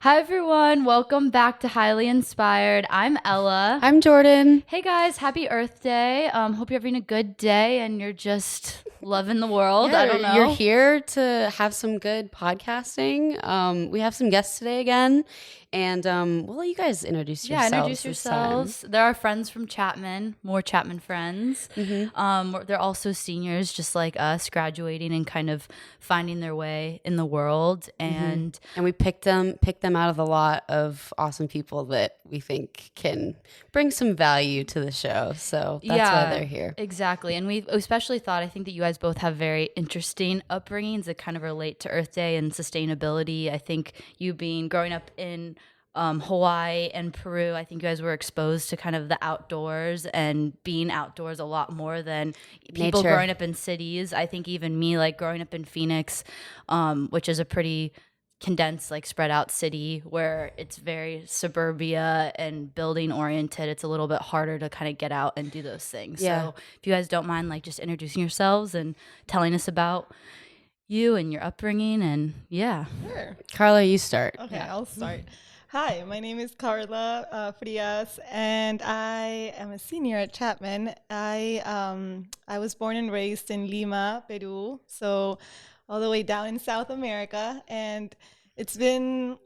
Hi, everyone. Welcome back to Highly Inspired. I'm Ella. I'm Jordan. Hey, guys. Happy Earth Day. Hope you're having a good day and you're just loving the world. I don't know. You're here to have some good podcasting. We have some guests today again. And we'll let you guys introduce yourselves. Yeah, introduce yourselves. They're our friends from Chapman, more Chapman friends. They're also seniors, just like us, graduating and kind of finding their way in the world. And we picked them out of a lot of awesome people that we think can bring some value to the show. So that's why they're here. Exactly. And we especially thought, I think that you guys both have very interesting upbringings that kind of relate to Earth Day and sustainability. I think you growing up in Hawaii and Peru, I think you guys were exposed to kind of the outdoors and being outdoors a lot more than people growing up in cities. I think even me, like growing up in Phoenix, which is a pretty condensed, like spread out city where it's very suburbia and building oriented, it's a little bit harder to kind of get out and do those things. Yeah. So if you guys don't mind, like just introducing yourselves and telling us about you and your upbringing, and Sure. Carla, you start. Okay, I'll start. Hi, my name is Carla Frias, and I am a senior at Chapman. I was born and raised in Lima, Peru, so all the way down in South America, and it's been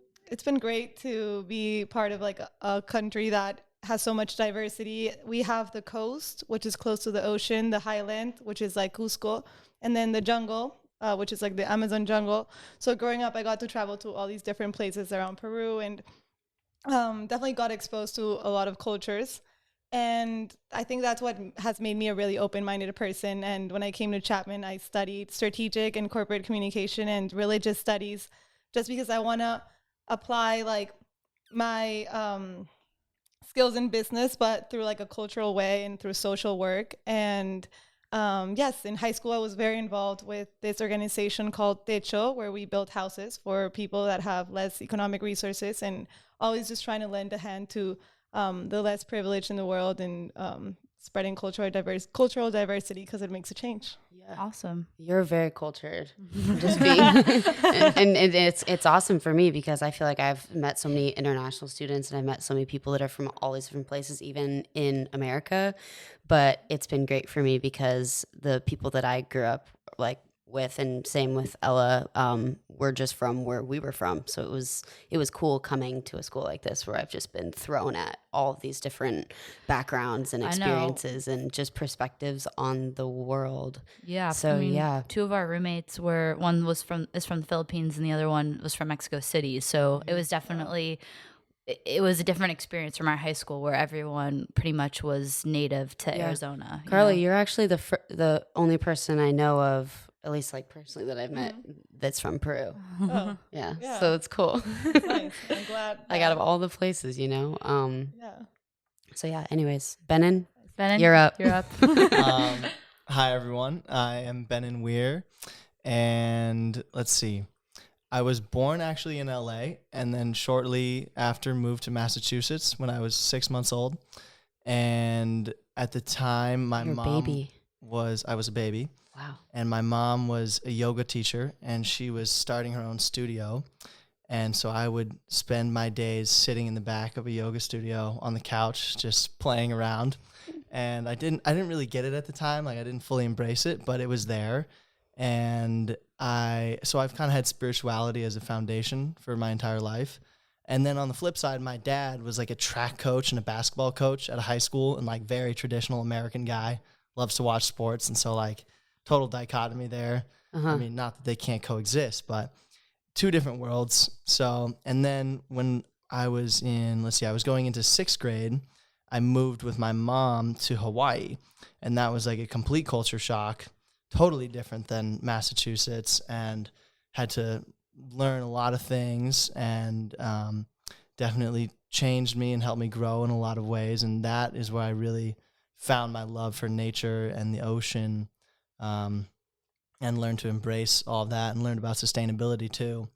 great to be part of like a country that has so much diversity. We have the coast, which is close to the ocean, the highland, which is like Cusco, and then the jungle, which is like the Amazon jungle. So growing up, I got to travel to all these different places around Peru and definitely got exposed to a lot of cultures. And I think that's what has made me a really open-minded person. And when I came to Chapman, I studied strategic and corporate communication and religious studies just because I want to apply like my skills in business, but through like a cultural way and through social work. And yes, in high school, I was very involved with this organization called Techo, where we build houses for people that have less economic resources, and always just trying to lend a hand to the less privileged in the world, and spreading cultural diversity because it makes a change. yeah. Awesome. You're very cultured. Just being, and it's awesome for me because I feel like I've met so many international students and I've met so many people that are from all these different places, even in America. But it's been great for me because the people that I grew up like with, and same with Ella, were just from where we were from. So it was cool coming to a school like this where I've just been thrown at all of these different backgrounds and experiences and just perspectives on the world. Yeah. So two of our roommates one is from the Philippines and the other one was from Mexico City. So it was definitely. It was a different experience from our high school where everyone pretty much was native to Arizona. Carla, you're actually the only person I know of, at least like personally, that I've met that's from Peru. Oh, Yeah, so it's cool. nice. I'm glad. Like out of all the places, Yeah. So yeah, anyways, Benen, Benen, you're up. You're up. Hi, everyone. I am Benen Weir, and let's see. I was born actually in LA, and then shortly after moved to Massachusetts when I was 6 months old. And at the time, I was a baby. Wow. And my mom was a yoga teacher, and she was starting her own studio. And so I would spend my days sitting in the back of a yoga studio on the couch, just playing around. And I didn't really get it at the time. Like I didn't fully embrace it, but it was there. And I've kind of had spirituality as a foundation for my entire life. And then on the flip side, my dad was like a track coach and a basketball coach at a high school, and like very traditional American guy, loves to watch sports. And so like total dichotomy there. I mean, not that they can't coexist, but two different worlds. So, and then when I was I was going into 6th grade, I moved with my mom to Hawaii, and that was like a complete culture shock. Totally different than Massachusetts, and had to learn a lot of things, and definitely changed me and helped me grow in a lot of ways. And that is where I really found my love for nature and the ocean, and learned to embrace all of that and learned about sustainability too.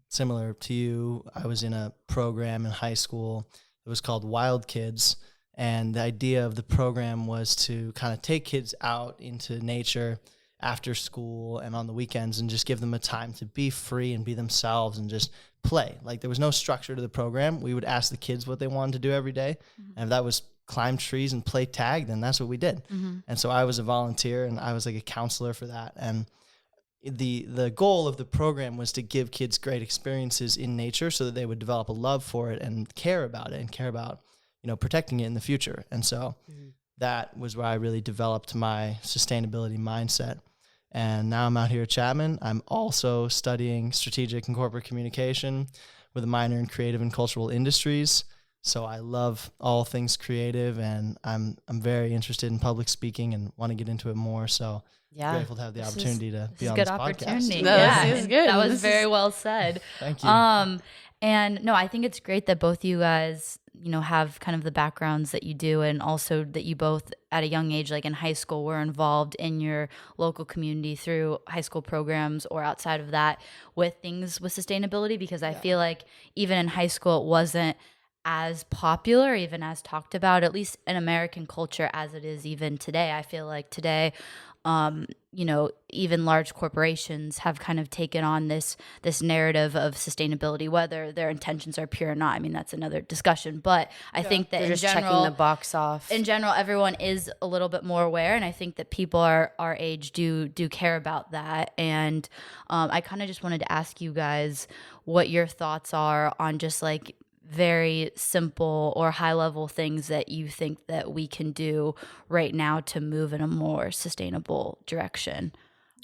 Similar to you, I was in a program in high school. It was called Wild Kids. And the idea of the program was to kind of take kids out into nature after school and on the weekends, and just give them a time to be free and be themselves and just play. Like, there was no structure to the program. We would ask the kids what they wanted to do every day. And if that was climb trees and play tag, then that's what we did. And so I was a volunteer, and I was like a counselor for that. And the goal of the program was to give kids great experiences in nature so that they would develop a love for it and care about it and care about, protecting it in the future. And so that was where I really developed my sustainability mindset. And now I'm out here at Chapman. I'm also studying strategic and corporate communication with a minor in creative and cultural industries. So I love all things creative, and I'm very interested in public speaking and want to get into it more. So grateful to have the opportunity to be on this podcast. No, this is good. That was very well said. Thank you. And no, I think it's great that both you guys, have kind of the backgrounds that you do, and also that you both at a young age, like in high school, were involved in your local community through high school programs or outside of that with things with sustainability, because I feel like even in high school, it wasn't as popular, even as talked about, at least in American culture, as it is even today. I feel like today, even large corporations have kind of taken on this narrative of sustainability, whether their intentions are pure or not. I mean, that's another discussion. But I think that they're in just general, checking the box off. In general, everyone is a little bit more aware, and I think that people our age do care about that. And I kind of just wanted to ask you guys what your thoughts are on just like very simple or high level things that you think that we can do right now to move in a more sustainable direction.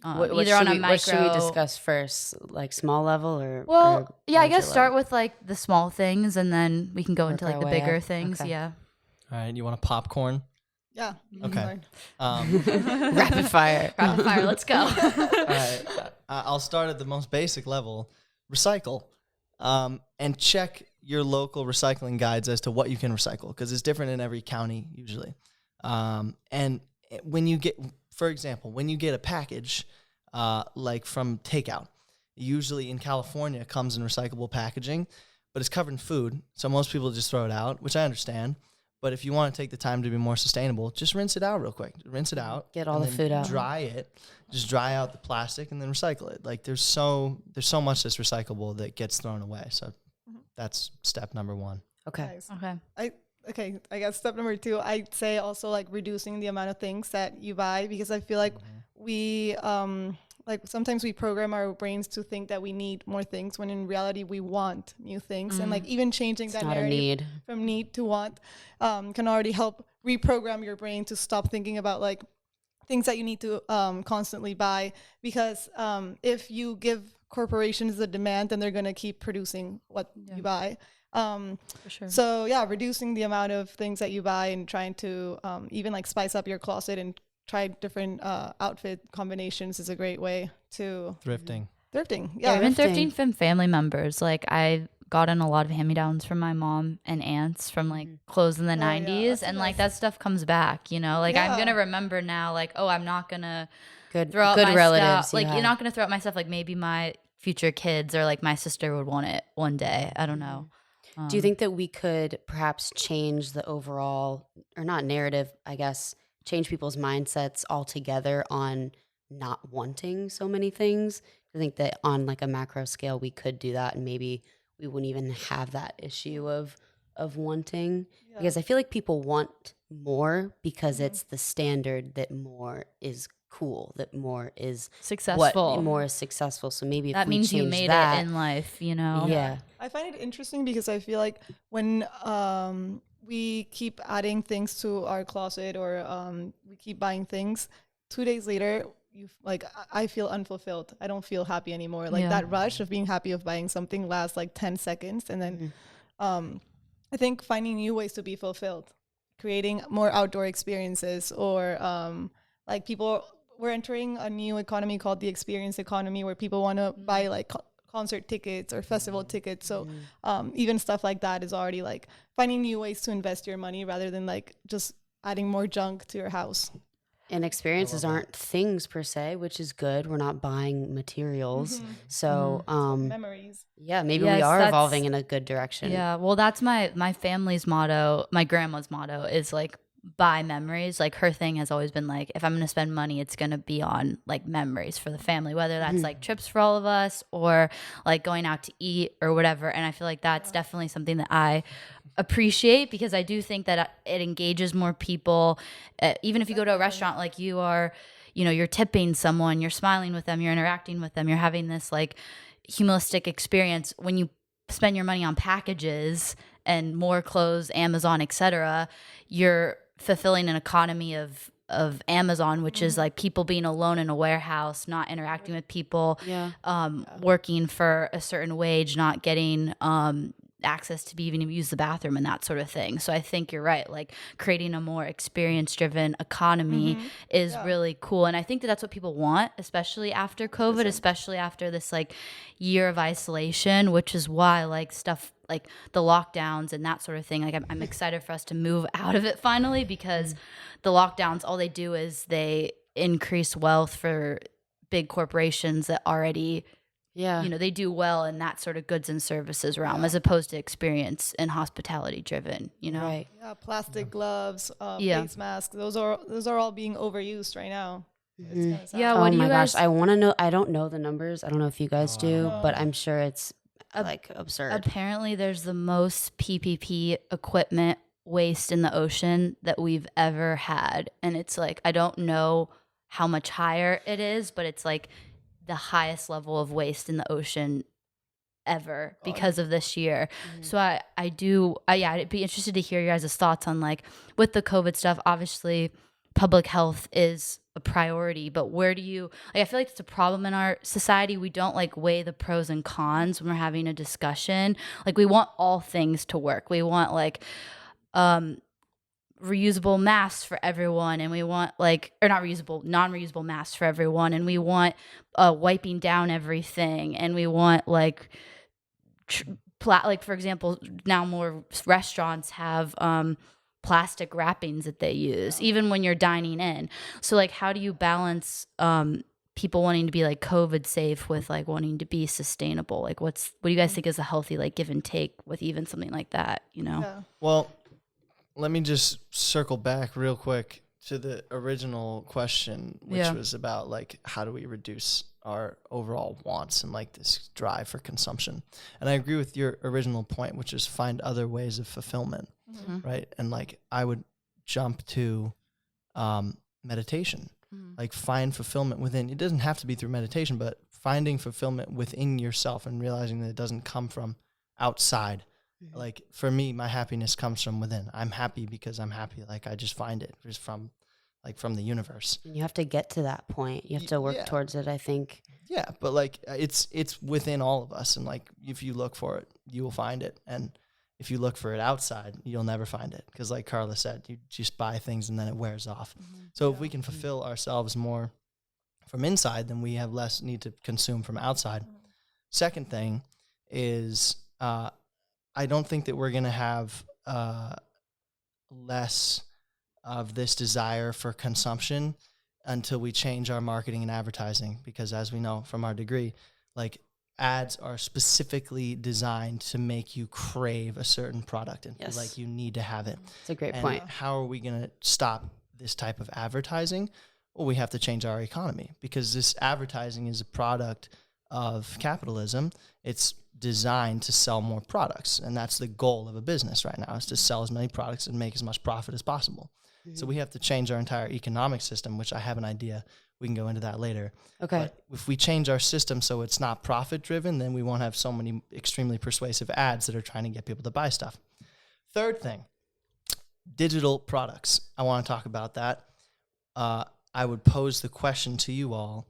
What Either on a micro. What should we discuss first? Like small level or? Well, or yeah, I guess larger start level? with like the small things, and then we can go into Work like our the way bigger up. things. Okay. Yeah. All right, you want a popcorn? Yeah. Okay. Rapid fire. Rapid fire. Let's go. All right, I'll start at the most basic level. Recycle, and check your local recycling guides as to what you can recycle, because it's different in every county usually. And when you get, for example, when you get a package like from takeout, usually in California it comes in recyclable packaging, but it's covered in food, so most people just throw it out, which I understand. But if you want to take the time to be more sustainable, just rinse it out real quick. Rinse it out. Get all and the then food out. Dry it. Just dry out the plastic and then recycle it. Like there's so much that's recyclable that gets thrown away. So that's step number one. Okay. Nice. Okay. I guess step number 2, I'd say also like reducing the amount of things that you buy, because I feel like we like sometimes we program our brains to think that we need more things when in reality we want new things. And like even changing It's that not a narrative need. from need to want can already help reprogram your brain to stop thinking about like things that you need to constantly buy, because if you give corporations the demand, then they're going to keep producing what you buy. For sure. So yeah, reducing the amount of things that you buy and trying to even like spice up your closet and try different outfit combinations is a great way to Thrifting. Yeah, Even thrifting from family members. Like I've gotten a lot of hand-me-downs from my mom and aunts from like clothes in the 90s, that's and nice. like that stuff comes back, like I'm Yeah. gonna remember now, like, oh, I'm not gonna Good throw out good my relatives. stuff. Like yeah. you're not gonna throw out my stuff. Like maybe my future kids or like my sister would want it one day. I don't know. Do you think that we could perhaps change the overall, or not narrative, I guess, change people's mindsets altogether on not wanting so many things? I think that on like a macro scale, we could do that, and maybe we wouldn't even have that issue of wanting, because I feel like people want more because it's the standard that more is cool, that more is Successful. what more is successful. So maybe if That we means you change made that, it in life, Yeah. I find it interesting because I feel like when we keep adding things to our closet or we keep buying things, 2 days later, I feel unfulfilled. I don't feel happy anymore. Like that rush of being happy of buying something lasts like 10 seconds. And then I think finding new ways to be fulfilled, creating more outdoor experiences, or like we're entering a new economy called the experience economy, where people want to buy like concert tickets or festival tickets. So even stuff like that is already like finding new ways to invest your money rather than like just adding more junk to your house. And experiences aren't things per se, which is good. We're not buying materials. So, Memories. yeah, maybe Yes, we are that's- evolving in a good direction. Yeah, well, that's my family's motto. My grandma's motto is like buy memories. Like her thing has always been like, if I'm going to spend money, it's going to be on like memories for the family, whether that's like trips for all of us or like going out to eat or whatever. And I feel like that's definitely something that I appreciate, because I do think that it engages more people. Even if you go to a restaurant, like you are, you know, you're tipping someone, you're smiling with them, you're interacting with them, you're having this like humanistic experience. When you spend your money on packages and more clothes, Amazon, etc., you're fulfilling an economy of Amazon, which is like people being alone in a warehouse, not interacting with people, working for a certain wage, not getting access to be even use the bathroom and that sort of thing. So I think you're right. Like creating a more experience driven economy is really cool. And I think that that's what people want, especially after COVID, especially after this like year of isolation, which is why like stuff like the lockdowns and that sort of thing, like I'm excited for us to move out of it finally, because the lockdowns, all they do is they increase wealth for big corporations that already, you know, they do well in that sort of goods and services realm, as opposed to experience and hospitality driven, you know? Right. Yeah, plastic gloves, face masks. Those are all being overused right now. It's kinda sad. Yeah. Oh What do my you gosh, guys? I want to know. I don't know the numbers. I don't know if you guys do, but I'm sure it's like absurd. Apparently, there's the most PPP equipment waste in the ocean that we've ever had, and it's like I don't know how much higher it is, but it's like the highest level of waste in the ocean ever because of this year. So I'd be interested to hear your guys' thoughts on like with the COVID stuff. Obviously, public health is a priority, but where do you like? I feel like it's a problem in our society. We don't like weigh the pros and cons when we're having a discussion. Like we want all things to work. We want like reusable masks for everyone, and we want like, or not reusable, non-reusable masks for everyone, and we want wiping down everything, and we want like like for example, now more restaurants have plastic wrappings that they use even when you're dining in. So like how do you balance people wanting to be like COVID safe with like wanting to be sustainable? Like what do you guys think is a healthy like give and take with even something like that, you know? Yeah. Well, let me just circle back real quick to the original question, which was about like how do we reduce our overall wants and like this drive for consumption. And I agree with your original point, which is find other ways of fulfillment, right? And like I would jump to meditation, like find fulfillment within. It doesn't have to be through meditation, but finding fulfillment within yourself and realizing that it doesn't come from outside. Like for me, my happiness comes from within. I'm happy because I'm happy. Like I just find it just from the universe. And you have to get to that point. You have to work towards it, I think. Yeah, but like it's within all of us, and like if you look for it, you will find it. And if you look for it outside, you'll never find it, because like Carla said, you just buy things and then it wears off. So if we can fulfill ourselves more from inside, then we have less need to consume from outside. Second thing is I don't think that we're going to have less of this desire for consumption until we change our marketing and advertising, because as we know from our degree, like ads are specifically designed to make you crave a certain product and feel like you need to have it. It's a great point. How are we going to stop this type of advertising? Well, we have to change our economy, because this advertising is a product of capitalism. It's designed to sell more products, and that's the goal of a business right now, is to sell as many products and make as much profit as possible. So we have to change our entire economic system, which I have an idea. We can go into that later. Okay. But if we change our system so it's not profit driven, then we won't have so many extremely persuasive ads that are trying to get people to buy stuff. Third thing, digital products. I want to talk about that. I would pose the question to you all.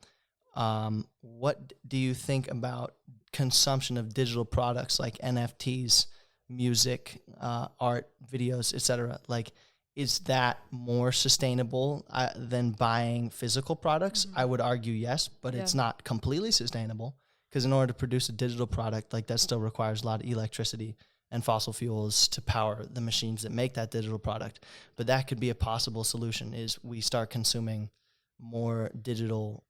What do you think about consumption of digital products like NFTs, music, art, videos, etc.? Like, is that more sustainable than buying physical products? I would argue yes, but it's not completely sustainable, because in order to produce a digital product, like that still requires a lot of electricity and fossil fuels to power the machines that make that digital product. But that could be a possible solution, is we start consuming more digital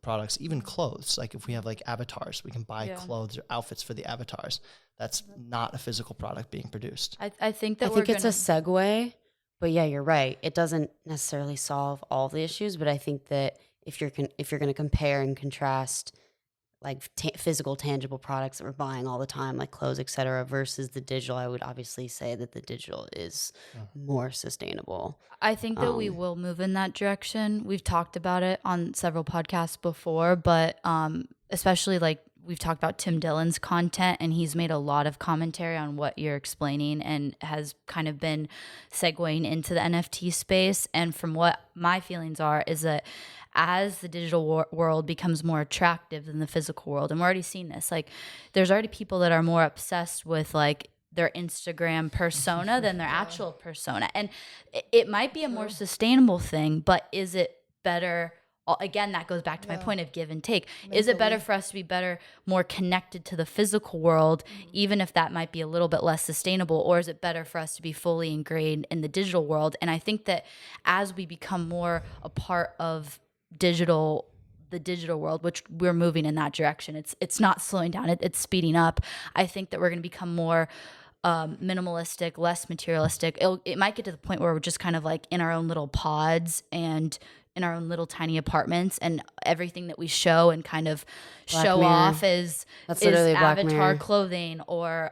products, even clothes. Like if we have like avatars, we can buy clothes or outfits for the avatars. That's not a physical product being produced. I think that I think it's a segue But yeah, you're right. It doesn't necessarily solve all the issues, but I think that if you're going to compare and contrast like physical tangible products that we're buying all the time, like clothes, etc., versus the digital, I would obviously say that the digital is more sustainable. I think that we will move in that direction. We've talked about it on several podcasts before, but especially like we've talked about Tim Dillon's content, and he's made a lot of commentary on what you're explaining and has kind of been segueing into the NFT space. And from what my feelings are, is that as the digital world becomes more attractive than the physical world, and we're already seeing this, like there's already people that are more obsessed with like their Instagram persona than their actual persona. And it might be a more sustainable thing, but is it better? Again, that goes back to my point of give and take. Is it better for us to be more connected to the physical world, even if that might be a little bit less sustainable? Or is it better for us to be fully ingrained in the digital world? And I think that as we become more a part of the digital world, which we're moving in that direction, it's not slowing down, it's speeding up. I think that we're going to become more minimalistic, less materialistic. It might get to the point where we're just kind of like in our own little pods and in our own little tiny apartments, and everything that we show and kind of show off is avatar clothing or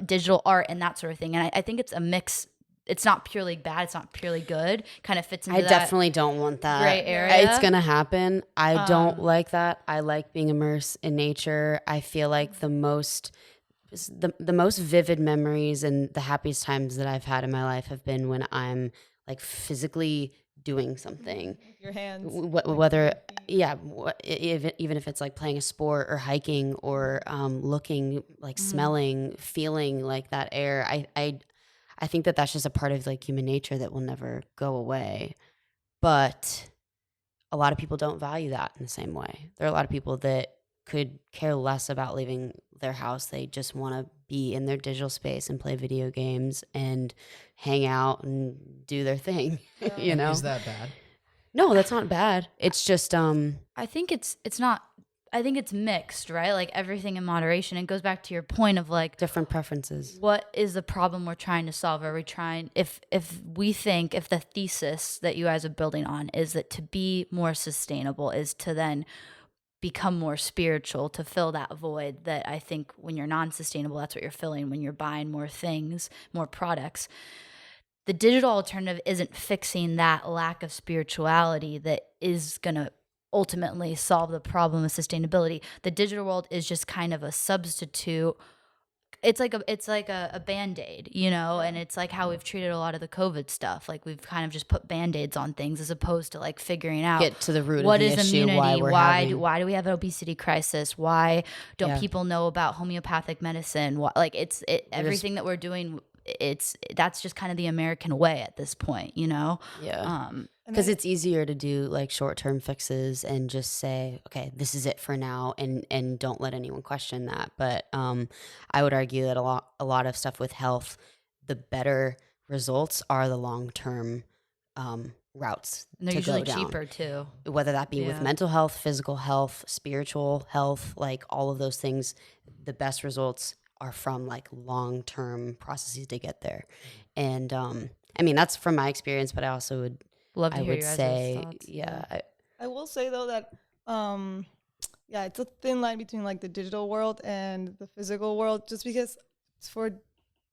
digital art and that sort of thing. And I think it's a mix. It's not purely bad. It's not purely good. Kind of fits into that. I definitely don't want that. Gray area. It's going to happen. I don't like that. I like being immersed in nature. I feel like the most vivid memories and the happiest times that I've had in my life have been when I'm like physically doing something. Your hands. Whether, even if it's like playing a sport or hiking or looking, like smelling, feeling like that air. I think that that's just a part of like human nature that will never go away. But a lot of people don't value that in the same way. There are a lot of people that could care less about leaving their house. They just want to be in their digital space and play video games and hang out and do their thing. You know? Is that bad? No, that's not bad. It's just I think it's not. I think it's mixed, right? Like everything in moderation. It goes back to your point of like different preferences. What is the problem we're trying to solve? Are we trying, if the thesis that you guys are building on is that to be more sustainable is to then become more spiritual, to fill that void that I think when you're non-sustainable, that's what you're filling when you're buying more things, more products. The digital alternative isn't fixing that lack of spirituality that is going to ultimately solve the problem of sustainability. The digital world is just kind of a substitute. It's like a Band-Aid, you know, and it's like how we've treated a lot of the COVID stuff. Like we've kind of just put Band-Aids on things as opposed to like figuring out get to the root what of the is issue, immunity, why do we have an obesity crisis? Why don't people know about homeopathic medicine? Everything that we're doing, that's just kind of the American way at this point, you know? Yeah. Because it's easier to do like short-term fixes and just say, okay, this is it for now, and don't let anyone question that. But I would argue that a lot of stuff with health, the better results are the long-term routes. And they're to usually go down. cheaper too. Whether that be with mental health, physical health, spiritual health, like all of those things, the best results are from like long-term processes to get there. And I mean, that's from my experience, but I also would love to hear your thoughts. I will say though that it's a thin line between like the digital world and the physical world, just because for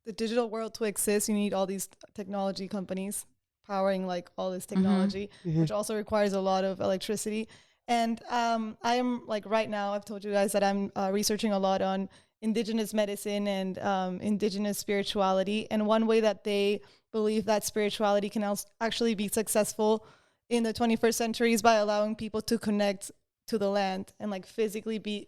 the digital world to exist, you need all these technology companies powering like all this technology, which also requires a lot of electricity. And I am like right now, I've told you guys that I'm researching a lot on indigenous medicine and indigenous spirituality. And one way that they believe that spirituality can actually be successful in the 21st century is by allowing people to connect to the land and like physically be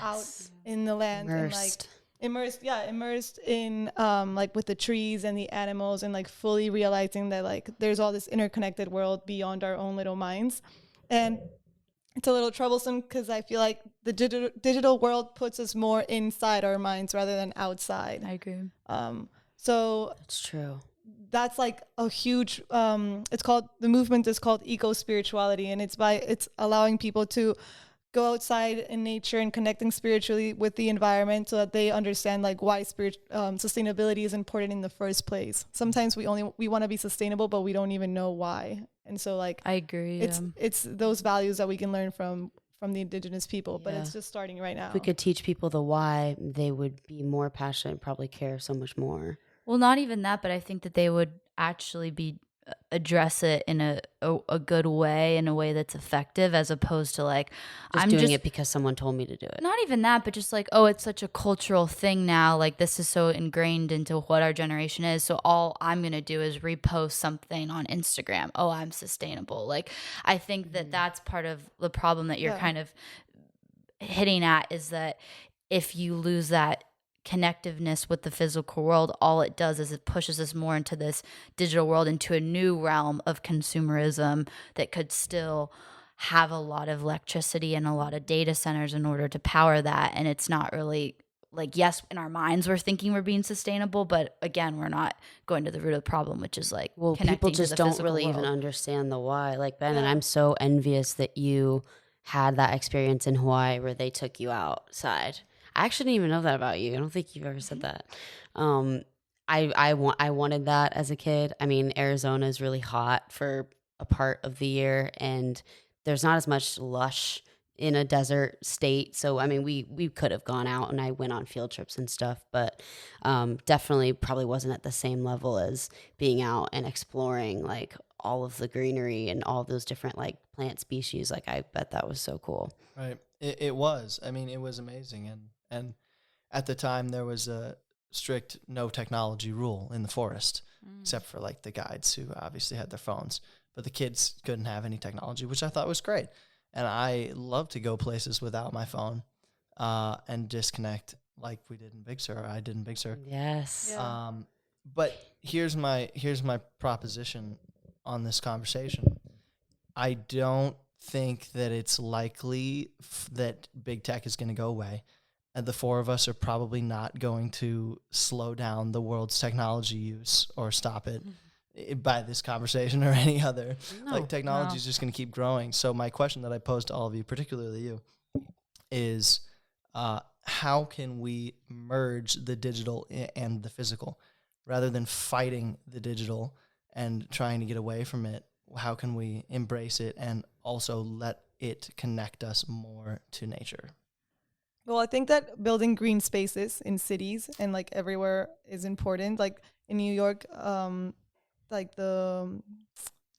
out in the land and like immersed in like with the trees and the animals and like fully realizing that like there's all this interconnected world beyond our own little minds. And it's a little troublesome because I feel like the digital world puts us more inside our minds rather than outside. I agree. So that's true. That's like a huge, the movement is called eco-spirituality, and it's allowing people to go outside in nature and connecting spiritually with the environment so that they understand like why sustainability is important in the first place. Sometimes we want to be sustainable, but we don't even know why. And so like I agree. it's those values that we can learn from the indigenous people, but Yeah. it's just starting right now. If we could teach people the why, they would be more passionate and probably care so much more. Well, not even that, but I think that they would actually address it in a good way, in a way that's effective, as opposed to like Just I'm doing just it because someone told me to do it. not even that, but just like, oh, it's such a cultural thing now. Like this is so ingrained into what our generation is. So all I'm gonna do is repost something on Instagram. Oh, I'm sustainable. Like I think that that's part of the problem that you're kind of hitting at, is that if you lose that connectiveness with the physical world, all it does is it pushes us more into this digital world, into a new realm of consumerism that could still have a lot of electricity and a lot of data centers in order to power that. And it's not really like, yes, in our minds we're thinking we're being sustainable, but again, we're not going to the root of the problem, which is like connecting people to just the don't physical really world. even understand the why. Like Ben, and I'm so envious that you had that experience in Hawaii where they took you outside. I actually didn't even know that about you. I don't think you've ever said that. I wanted that as a kid. I mean, Arizona is really hot for a part of the year, and there's not as much lush in a desert state. So I mean, we could have gone out, and I went on field trips and stuff, but definitely probably wasn't at the same level as being out and exploring like all of the greenery and all those different like plant species. Like I bet that was so cool. Right. It was. I mean, it was amazing. And at the time, there was a strict no technology rule in the forest, except for like the guides who obviously had their phones. But the kids couldn't have any technology, which I thought was great. And I love to go places without my phone and disconnect like we did in Big Sur, or I did in Big Sur. Yes. Yeah. But here's my proposition on this conversation. I don't think that it's likely that big tech is going to go away. And the four of us are probably not going to slow down the world's technology use or stop it by this conversation or any other. Like technology is just going to keep growing. So my question that I pose to all of you, particularly you, is how can we merge the digital and the physical rather than fighting the digital and trying to get away from it? How can we embrace it and also let it connect us more to nature? Well, I think that building green spaces in cities and like everywhere is important. Like in New York, like the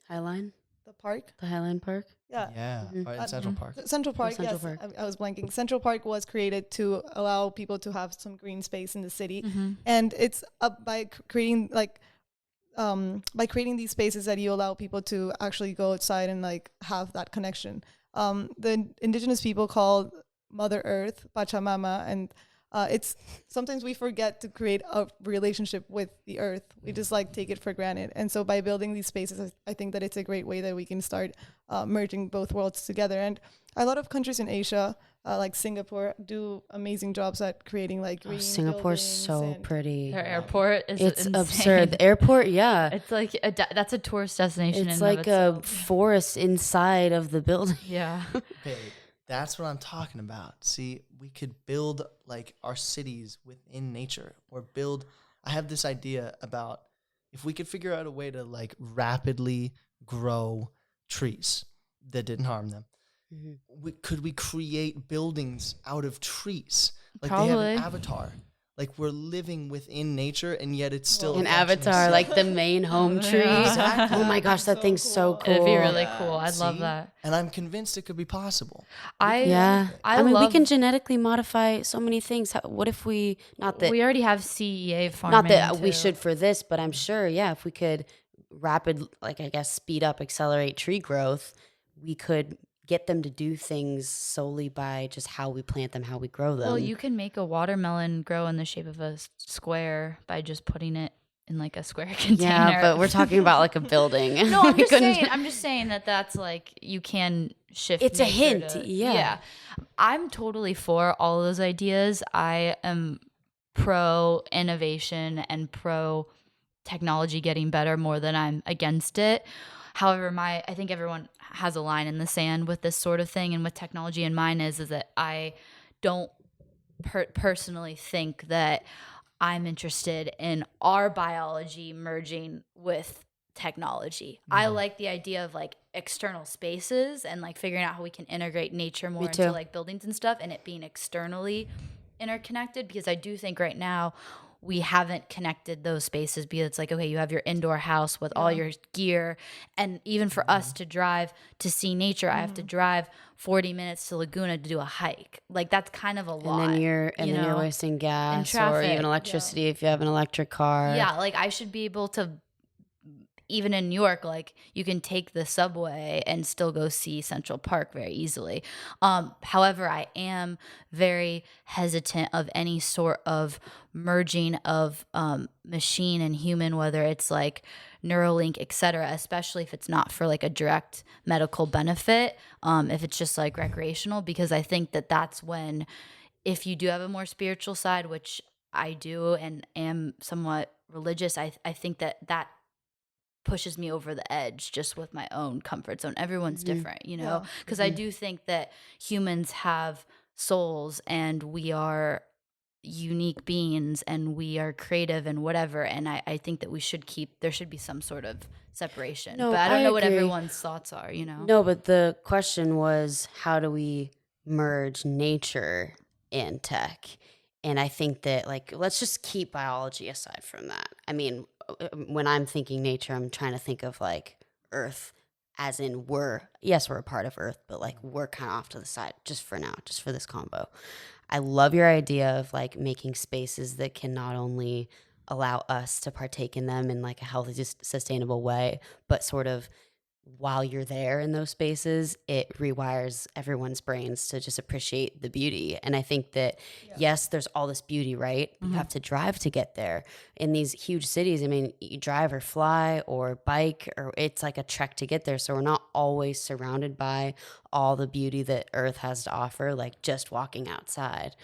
Highline? park. The Highline Park? Yeah. Yeah, right in Central Park. Central Park, Central yes. Park. I was blanking. Central Park was created to allow people to have some green space in the city. And it's up by creating like by creating these spaces that you allow people to actually go outside and like have that connection. The indigenous people call Mother Earth Pachamama, and it's sometimes we forget to create a relationship with the earth. We just like take it for granted. And so by building these spaces, I think that it's a great way that we can start merging both worlds together. And a lot of countries in Asia, like Singapore, do amazing jobs at creating like green Singapore's so buildings and- pretty. Their airport is It's insane. absurd. The airport, yeah. It's like that's a tourist destination. It's in and like of a itself. forest inside of the building. Yeah. Babe, that's what I'm talking about. See, we could build like our cities within nature, or I have this idea about if we could figure out a way to like rapidly grow trees that didn't harm them. Could we create buildings out of trees? Like they have Probably. an avatar. Like we're living within nature, and yet it's still An a function of avatar, city. like the main home tree. Exactly. Oh my gosh, that thing's so cool. It'd be really cool. I'd love See? that. And I'm convinced it could be possible. Yeah. I I mean, we love- can genetically modify so many things. What if we, not that, We already have CEA farming. not that we too. should for this, but I'm sure, yeah, if we could speed up, accelerate tree growth, we could get them to do things solely by just how we plant them, how we grow them. Well, you can make a watermelon grow in the shape of a square by just putting it in like a square container. yeah, but we're talking about like a building. No, I'm We just couldn't- saying. I'm just saying that that's like you can shift. It's a nature hint, to- yeah. I'm totally for all of those ideas. I am pro innovation and pro technology getting better more than I'm against it. However, I think everyone has a line in the sand with this sort of thing, and with technology, and mine is that I don't personally think that I'm interested in our biology merging with technology. I like the idea of like external spaces and like figuring out how we can integrate nature more into like buildings and stuff, and it being externally interconnected, because I do think right now we haven't connected those spaces, because it's like, okay, you have your indoor house with all your gear, and even for us to drive to see nature, I have to drive 40 minutes to Laguna to do a hike. Like that's kind of a lot. And then you're wasting gas or even electricity if you have an electric car. Yeah, like I should be able to, even in New York, like you can take the subway and still go see Central Park very easily. However, I am very hesitant of any sort of merging of machine and human, whether it's like Neuralink, etc., especially if it's not for like a direct medical benefit, if it's just like recreational, because I think that that's when, if you do have a more spiritual side, which I do and am somewhat religious, I think that pushes me over the edge just with my own comfort zone. Everyone's different, you know, because I do think that humans have souls and we are unique beings and we are creative and whatever. And I think that there should be some sort of separation. No, but I don't know what agree. everyone's thoughts are, you know? No, but the question was, how do we merge nature and tech? And I think that, like, let's just keep biology aside from that. I mean, when I'm thinking nature, I'm trying to think of like Earth, as in we're a part of Earth, but like we're kind of off to the side just for now, just for this combo. I love your idea of like making spaces that can not only allow us to partake in them in like a healthy, sustainable way, but sort of while you're there in those spaces, it rewires everyone's brains to just appreciate the beauty. And I think that, yes, there's all this beauty, right? But you have to drive to get there. In these huge cities, I mean, you drive or fly or bike, or it's like a trek to get there. So we're not always surrounded by all the beauty that Earth has to offer, like just walking outside.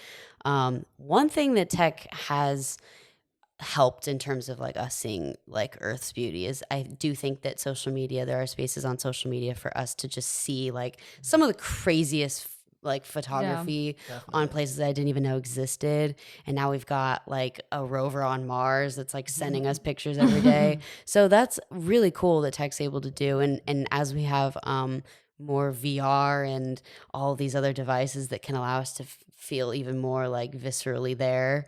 One thing that tech has helped in terms of like us seeing like Earth's beauty is, I do think that there are spaces on social media for us to just see like some of the craziest like photography on places that I didn't even know existed. And now we've got like a rover on Mars that's like sending us pictures every day. So that's really cool that tech's able to do. And as we have more VR and all these other devices that can allow us to feel even more like viscerally there,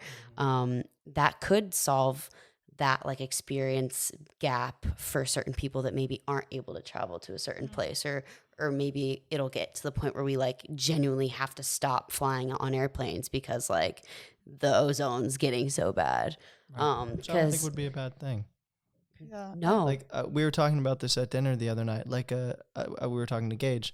that could solve that like experience gap for certain people that maybe aren't able to travel to a certain place, or maybe it'll get to the point where we like genuinely have to stop flying on airplanes because like the ozone's getting so bad. Which I don't think would be a bad thing. No, Like we were talking about this at dinner the other night. Like we were talking to Gage,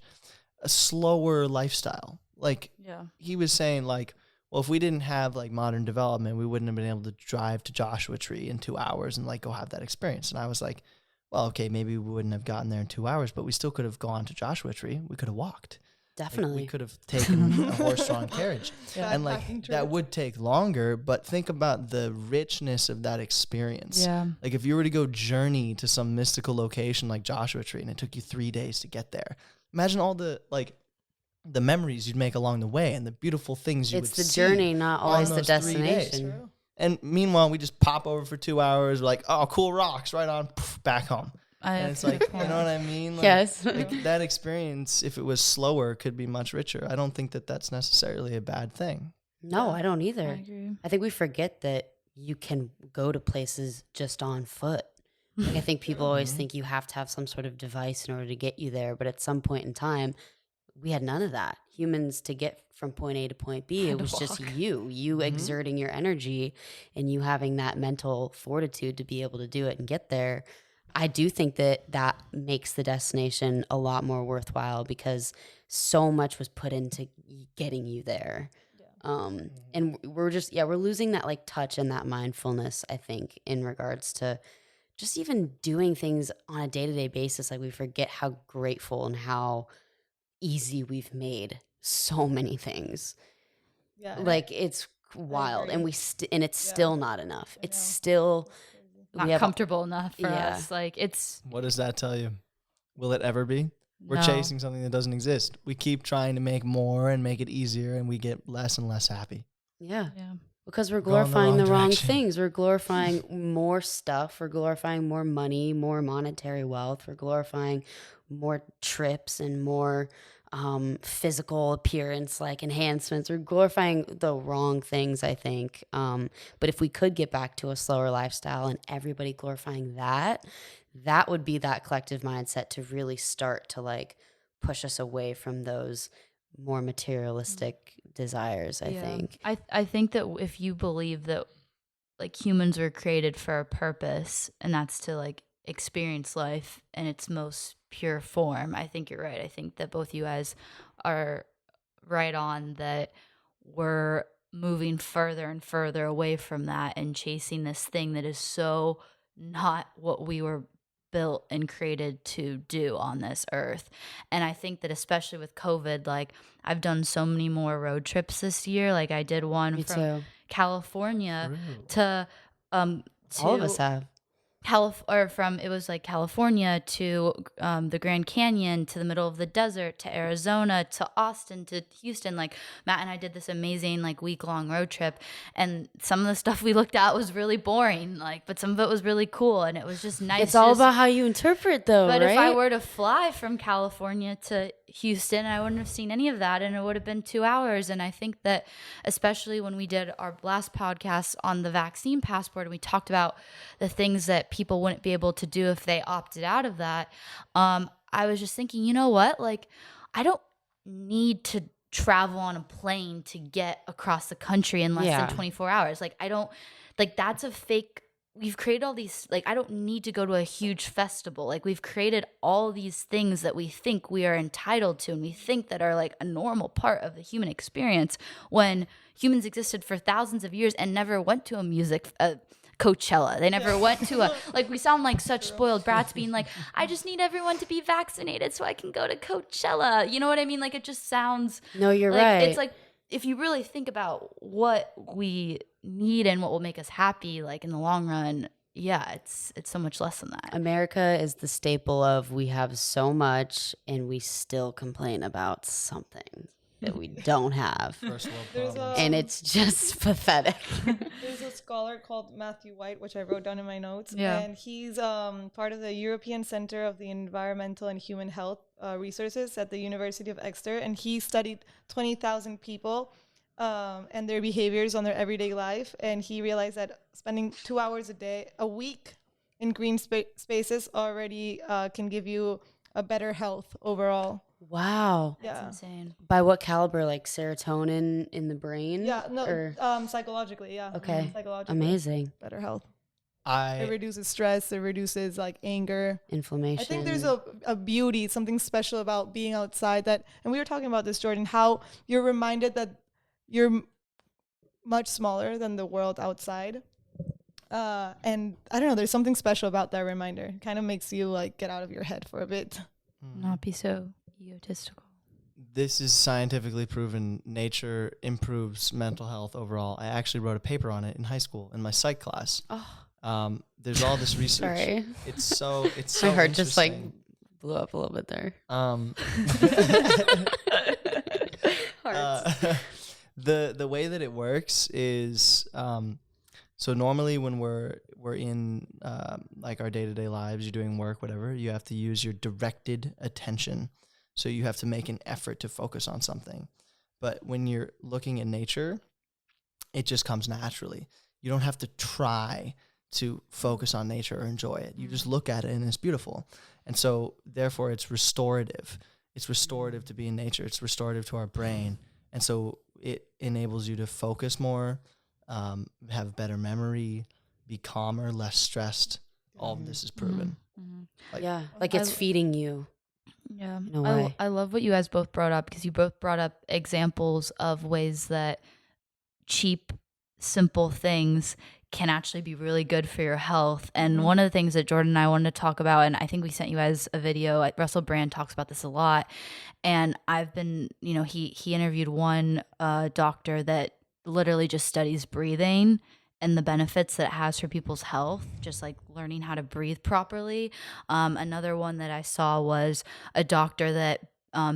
a slower lifestyle. Like he was saying, like, well, if we didn't have like modern development, we wouldn't have been able to drive to Joshua Tree in 2 hours and like go have that experience. And I was like, well, okay, maybe we wouldn't have gotten there in 2 hours, but we still could have gone to Joshua Tree. We could have walked. definitely. Like, we could have taken a horse-drawn carriage. And like that would take longer, but think about the richness of that experience. Like if you were to go journey to some mystical location like Joshua Tree and it took you 3 days to get there, imagine all the like the memories you'd make along the way and the beautiful things you would see. It's the journey, not always the destination. And meanwhile, we just pop over for 2 hours. We're like, oh, cool rocks, right on, poof, back home. And it's like, you know what I mean? Like, yes. Like that experience, if it was slower, could be much richer. I don't think that that's necessarily a bad thing. No, I don't either. I agree. I think we forget that you can go to places just on foot. Like I think people always think you have to have some sort of device in order to get you there. But at some point in time, we had none of that. Humans, to get from point A to point B, it was just you exerting your energy and you having that mental fortitude to be able to do it and get there. I do think that that makes the destination a lot more worthwhile because so much was put into getting you there. And we're losing that like touch and that mindfulness, I think, in regards to just even doing things on a day-to-day basis. Like we forget how grateful and how easy we've made so many things. Like it's wild, and it's still not enough. It's still not comfortable enough for us. Like it's. What does that tell you? Will it ever be? We're No. chasing something that doesn't exist. We keep trying to make more and make it easier, and we get less and less happy. Yeah. Yeah. Because we're Going the glorifying the wrong direction. things. We're glorifying more stuff. We're glorifying more money, more monetary wealth. We're glorifying more trips and more physical appearance, like enhancements. We're glorifying the wrong things, I think. But if we could get back to a slower lifestyle and everybody glorifying that, that would be that collective mindset to really start to like push us away from those more materialistic desires, I think. I think that if you believe that like humans were created for a purpose, and that's to like experience life in its most pure form, I think you're right. I think that both you guys are right on that we're moving further and further away from that and chasing this thing that is so not what we were built and created to do on this earth. And I think that especially with COVID, like I've done so many more road trips this year. Like I did one Me from too. California True. to All of us have. It was like California to the Grand Canyon, to the middle of the desert, to Arizona, to Austin, to Houston. Like Matt and I did this amazing like week-long road trip, and some of the stuff we looked at was really boring, like, but some of it was really cool, and it was just nice. It's all about how you interpret, though, But right? if I were to fly from California to Houston, I wouldn't have seen any of that, and it would have been 2 hours. And I think that especially when we did our last podcast on the vaccine passport, and we talked about the things that people wouldn't be able to do if they opted out of that, I was just thinking, you know what? Like, I don't need to travel on a plane to get across the country in less than 24 hours. Like, I don't, like, that's a fake. We've created all these, like, I don't need to go to a huge festival. Like, we've created all these things that we think we are entitled to and we think that are like a normal part of the human experience, when humans existed for thousands of years and never went to a Coachella. They never went to a, like, we sound like such spoiled brats being like, I just need everyone to be vaccinated so I can go to Coachella. You know what I mean? Like, it just sounds. No, you're like, right. It's like, if you really think about what we need and what will make us happy, like in the long run, yeah, it's so much less than that. America is the staple of we have so much and we still complain about something that we don't have. First world There's problems. And it's just pathetic. There's a scholar called Matthew White, which I wrote down in my notes. Yeah. And he's part of the European Center of the Environmental and Human Health Resources at the University of Exeter. And he studied 20,000 people and their behaviors on their everyday life. And he realized that spending 2 hours a week in green spaces already can give you a better health overall. Wow. That's Yeah. insane. By what caliber? Like serotonin in the brain? Yeah, no, Or- psychologically, yeah. Okay. Psychologically. Amazing. Better health. It I reduces stress. It reduces like anger. Inflammation. I think there's a beauty, something special about being outside that, and we were talking about this, Jordan, how you're reminded that you're much smaller than the world outside. And I don't know, there's something special about that reminder. It kind of makes you like get out of your head for a bit. Not be so egotistical. This is scientifically proven. Nature improves mental health overall. I actually wrote a paper on it in high school in my psych class. Oh, There's all this research. sorry. It's so My heart just like interesting. blew up a little bit there. Hearts. The way that it works is so normally when we're in like our day-to-day lives, you're doing work, whatever, you have to use your directed attention. So you have to make an effort to focus on something. But when you're looking at nature, it just comes naturally. You don't have to try to focus on nature or enjoy it. You just look at it and it's beautiful. And so therefore it's restorative. It's restorative to be in nature. It's restorative to our brain. And so it enables you to focus more, have better memory, be calmer, less stressed. All of this is proven. Like- Yeah, like it's I- feeding you. Yeah, in a way. I love what you guys both brought up, because you both brought up examples of ways that cheap, simple things can actually be really good for your health. And one of the things that Jordan and I wanted to talk about, and I think we sent you guys a video, Russell Brand talks about this a lot. And I've been, he interviewed one doctor that literally just studies breathing. and the benefits that it has for people's health, just like learning how to breathe properly. Another one that I saw was a doctor that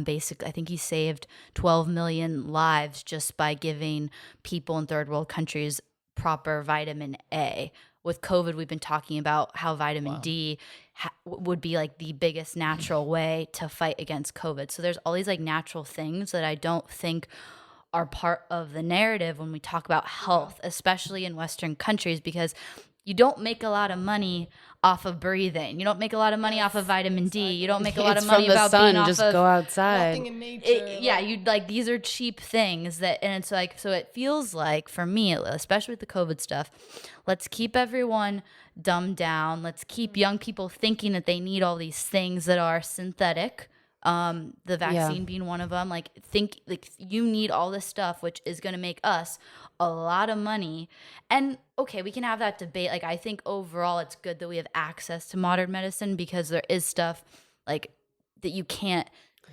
basically, I think he saved 12 million lives just by giving people in third world countries proper vitamin A. With COVID, we've been talking about how vitamin D would be like the biggest natural way to fight against COVID. So there's all these like natural things that I don't think are part of the narrative when we talk about health, especially in Western countries, because you don't make a lot of money off of breathing. You don't make a lot of money off of vitamin D. You don't make a lot It's of money from the about sun. being off Just of go outside. Walking in nature. yeah, you like these are cheap things that, and it's like, so it feels like for me, especially with the COVID stuff, let's keep everyone dumbed down. Let's keep young people thinking that they need all these things that are synthetic. The vaccine being one of them. Like, think like you need all this stuff, which is going to make us a lot of money. And okay, we can have that debate. Like, I think overall it's good that we have access to modern medicine, because there is stuff like that you can't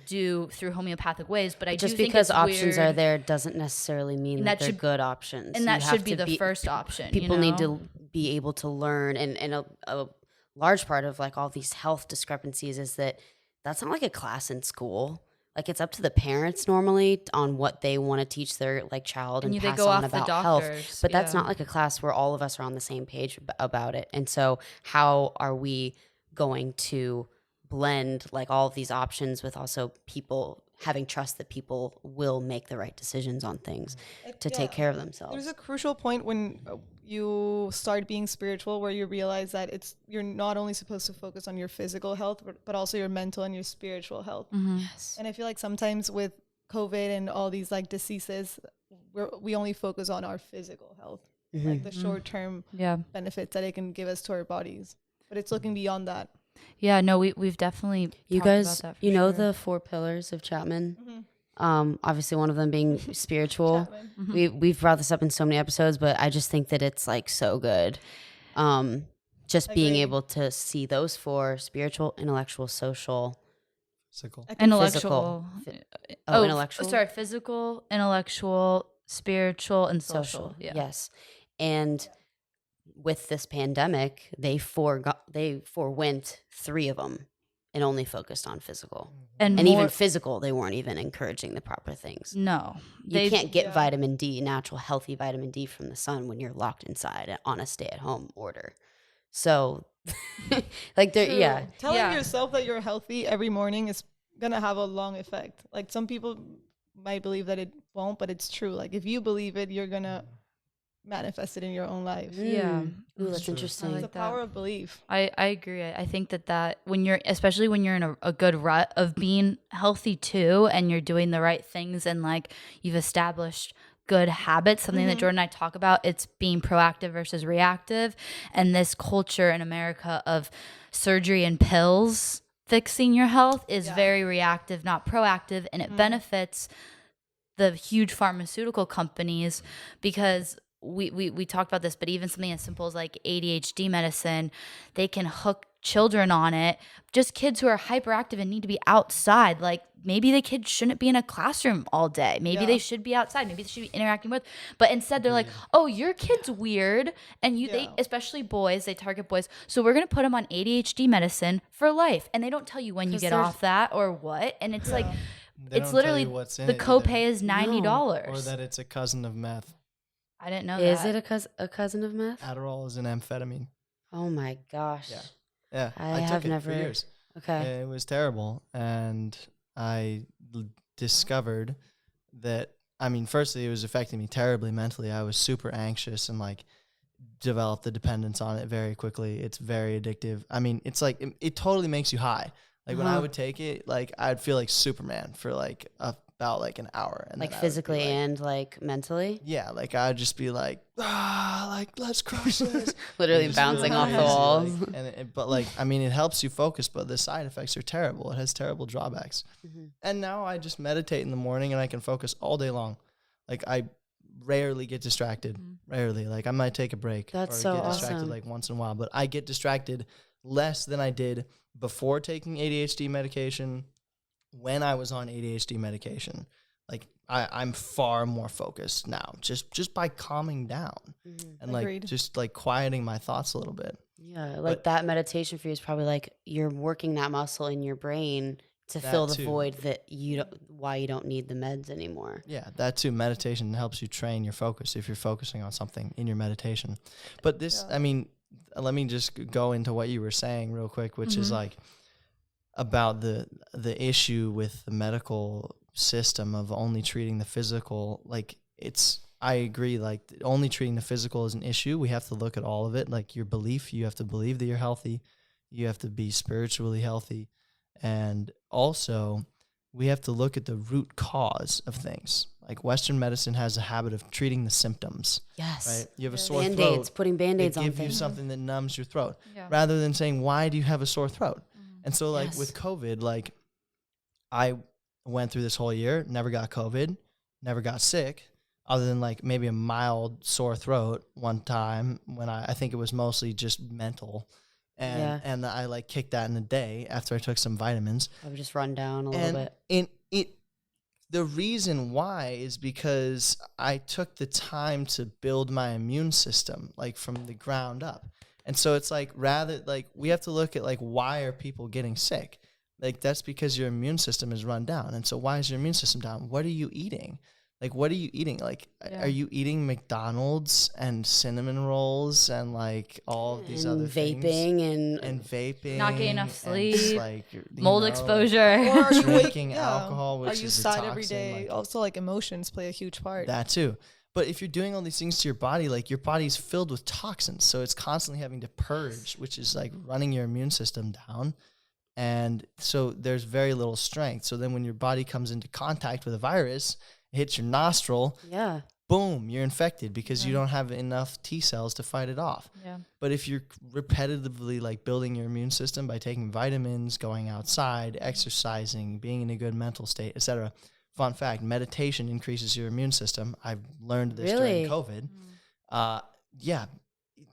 do through homeopathic ways. But I Just do think because it's options weird, are there doesn't necessarily mean And that that they're should- good options. and that You should have be to the first option. People you know? need to be able to learn, and a large part of like all these health discrepancies is that that's not like a class in school. Like, it's up to the parents normally on what they want to teach their like child and they pass go on off the about health. doctors, But that's yeah. not like a class where all of us are on the same page about it. And so how are we going to blend like all of these options with also people having trust that people will make the right decisions on things to take care of themselves? There's a crucial point when you start being spiritual where you realize that you're not only supposed to focus on your physical health, but also your mental and your spiritual health. Yes. And I feel like sometimes with COVID and all these like diseases, we only focus on our physical health, like the short-term benefits that it can give us to our bodies. But it's looking beyond that. Yeah, no, we've definitely You talked guys, about that for you know sure. the 4 pillars of Chapman? Obviously one of them being spiritual. We've brought this up in so many episodes, but I just think that it's like so good. Just being Agreed. able to see those 4: spiritual, intellectual, social, Physical. Intellectual. intellectual, Sorry, physical, intellectual, spiritual, and social. Yeah. Yes. And with this pandemic, they forewent 3 of them and only focused on physical. And even physical, they weren't even encouraging the proper things. No. You can't get vitamin D, natural, healthy vitamin D from the sun when you're locked inside on a stay-at-home order. So, like, yeah. Telling yourself that you're healthy every morning is going to have a long effect. Like, some people might believe that it won't, but it's true. Like, if you believe it, you're going to manifest it in your own life. Yeah. Ooh, that's interesting. It's the power of belief. I agree. I think that when you're, especially when you're in a good rut of being healthy too, and you're doing the right things, and like you've established good habits, something that Jordan and I talk about, it's being proactive versus reactive. And this culture in America of surgery and pills fixing your health is very reactive, not proactive. And it benefits the huge pharmaceutical companies, because we talked about this, but even something as simple as like ADHD medicine, they can hook children on it. Just kids who are hyperactive and need to be outside. Like, maybe the kids shouldn't be in a classroom all day. Maybe they should be outside. Maybe they should be interacting with. But instead, they're like, "Oh, your kid's weird," and they, especially boys, they target boys. So we're gonna put them on ADHD medicine for life, and they don't tell you when you get off that or what. And it's like, They it's don't tell literally you what's in the it copay either. is $90. Or that it's a cousin of meth. I didn't know Is that. it a cousin of meth? Adderall is an amphetamine. Oh my gosh. Yeah, I took have it never. for years. Okay. It was terrible, and I discovered that. I mean, firstly, it was affecting me terribly mentally. I was super anxious and like developed the dependence on it very quickly. It's very addictive. I mean, it's like it totally makes you high. Like when I would take it, like I'd feel like Superman for like about like an hour, and Like then I would be physically like, and like mentally? yeah, like I'd just be like, like let's crush this. Literally Just feel bouncing off the crazy, walls. like, and but like, I mean, it helps you focus, but the side effects are terrible. It has terrible drawbacks. And now I just meditate in the morning, and I can focus all day long. Like I rarely get distracted. Rarely. Like I might take a break. That's or so get distracted awesome. like once in a while, but I get distracted less than I did before taking ADHD medication. When I was on ADHD medication, like I'm far more focused now just by calming down and like Agreed. just like quieting my thoughts a little bit. Yeah, like that meditation for you is probably like you're working that muscle in your brain to That fill the too. void that why you don't need the meds anymore. Yeah, that too. Meditation helps you train your focus if you're focusing on something in your meditation. But this, I mean, let me just go into what you were saying real quick, which is like about the issue with the medical system of only treating the physical. Like I agree, like only treating the physical is an issue. We have to look at all of it, like your belief. You have to believe that you're healthy. You have to be spiritually healthy. And also, we have to look at the root cause of things. Like Western medicine has a habit of treating the symptoms. Yes. Right? You have a sore Band-Aids, throat. putting Band-Aids they on give you things. something that numbs your throat Yeah. rather than saying, why do you have a sore throat? And so like Yes. with COVID, like I went through this whole year, never got COVID, never got sick, other than like maybe a mild sore throat one time when I think it was mostly just mental. And I like kicked that in a day after I took some vitamins. I would just run down a little bit. And the reason why is because I took the time to build my immune system like from the ground up. And so it's like rather like we have to look at like why are people getting sick? Like that's because your immune system is run down. And so why is your immune system down? What are you eating? Like what are you eating? Like are you eating McDonald's and cinnamon rolls and like all of these other things? And Vaping, Not getting enough and sleep, just, like, mold exposure. Or are you drinking alcohol, which are you is a sad every toxin, day? like- Also, like emotions play a huge part. that too. But if you're doing all these things to your body, like your body's filled with toxins, so it's constantly having to purge, which is like running your immune system down. And so there's very little strength. So then when your body comes into contact with a virus, it hits your nostril, yeah. boom, you're infected because you don't have enough T cells to fight it off. Yeah. But if you're repetitively like building your immune system by taking vitamins, going outside, exercising, being in a good mental state, etc. Fun fact, meditation increases your immune system. I've learned this Really? during COVID. Yeah,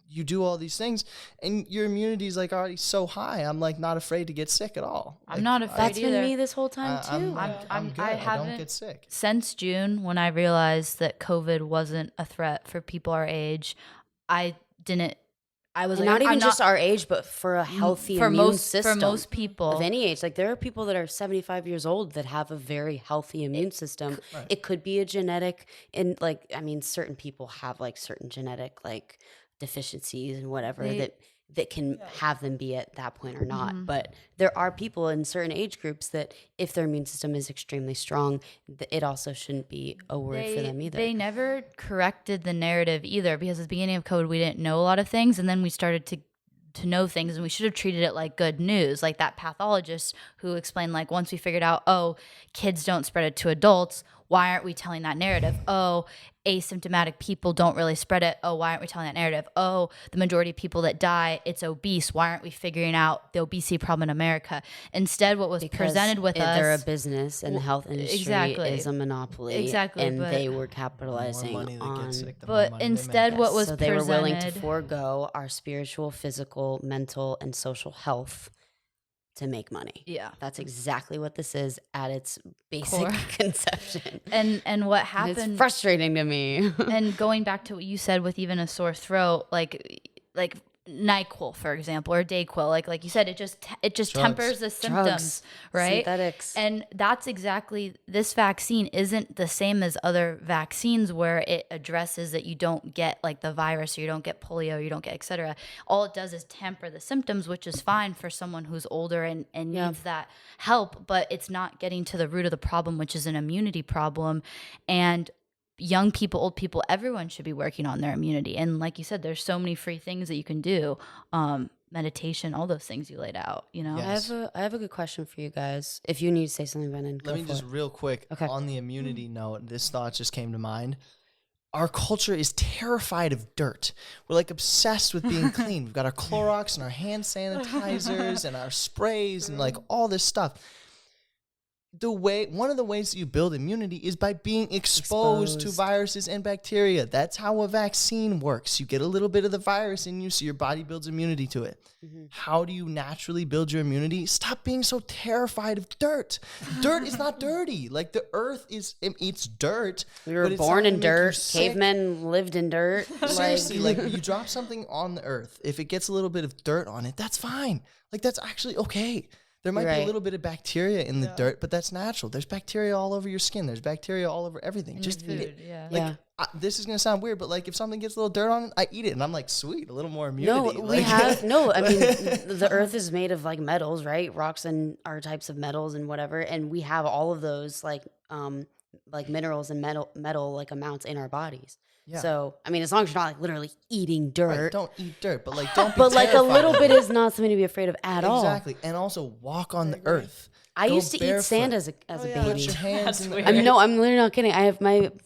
you do all these things and your immunity is like already so high. I'm like not afraid to get sick at all. I'm Like, not afraid That's been either. me this whole time too. I'm good. I I don't haven't- get sick. Since June, when I realized that COVID wasn't a threat for people our age, I was And like, not even I'm just our age, but for a healthy immune system. For most people. Of any age. Like there are people that are 75 years old that have a very healthy immune system. Right. It could be a genetic, and like, I mean, certain people have like certain genetic like deficiencies and whatever that can have them be at that point or not. But there are people in certain age groups that if their immune system is extremely strong, it also shouldn't be a worry for them either. They never corrected the narrative either because at the beginning of COVID, we didn't know a lot of things. And then we started to know things and we should have treated it like good news. Like that pathologist who explained like once we figured out, oh, kids don't spread it to adults, why aren't we telling that narrative? Oh, asymptomatic people don't really spread it. Oh, why aren't we telling that narrative? Oh, the majority of people that die, it's obese. Why aren't we figuring out the obesity problem in America? Instead, what was presented with us... They're a business and the health industry exactly. is a monopoly. Exactly, And but- they were The capitalizing more money that on... gets sick, the But more money instead, they make. what was so they were willing to presented- forego our spiritual, physical, mental, and social health to make money. Yeah. That's exactly what this is at its basic Core. conception. And what And happened... it's frustrating to me. And going back to what you said with even a sore throat, like NyQuil, for example, or DayQuil, like you said, it just Drugs. tempers the symptoms, Drugs, right? synthetics. And that's exactly, this vaccine isn't the same as other vaccines where it addresses that you don't get like the virus or you don't get polio, you don't get et cetera. All it does is temper the symptoms, which is fine for someone who's older and needs that help, but it's not getting to the root of the problem, which is an immunity problem. And young people, old people, everyone should be working on their immunity. And like you said, there's so many free things that you can do. Meditation, all those things you laid out, you know? Yeah. I have a good question for you guys. If you need to say something, Benen, go Let me for just it. real quick Okay. on the immunity note, this thought just came to mind. Our culture is terrified of dirt. We're like obsessed with being clean. We've got our Clorox and our hand sanitizers and our sprays and like all this stuff. one of the ways that you build immunity is by being exposed to viruses and bacteria. That's how a vaccine works. You get a little bit of the virus in you, so your body builds immunity to it. How do you naturally build your immunity? Stop being so terrified of dirt. Dirt is not dirty. Like, the earth it's dirt. We were born in dirt. Cavemen lived in dirt. Seriously, like, you drop something on the earth. If it gets a little bit of dirt on it, that's fine. Like, that's actually okay. There might be a little bit of bacteria in the dirt, but that's natural. There's bacteria all over your skin. There's bacteria all over everything. Just eat it. Yeah. This is going to sound weird, but like, if something gets a little dirt on it, I eat it. And I'm like, sweet, a little more immunity. No, we have, no, I mean, the earth is made of like metals, right? Rocks and are types of metals and whatever. And we have all of those like minerals and metal like amounts in our bodies. Yeah. So, I mean, as long as you're not like literally eating dirt. Right, don't eat dirt, but like, don't be But like, a little terrified. bit is not something to be afraid of at all. Exactly. And also walk on the earth. I Go used to eat sand barefoot. as a yeah. baby. Put your hands in the I'm literally not kidding. I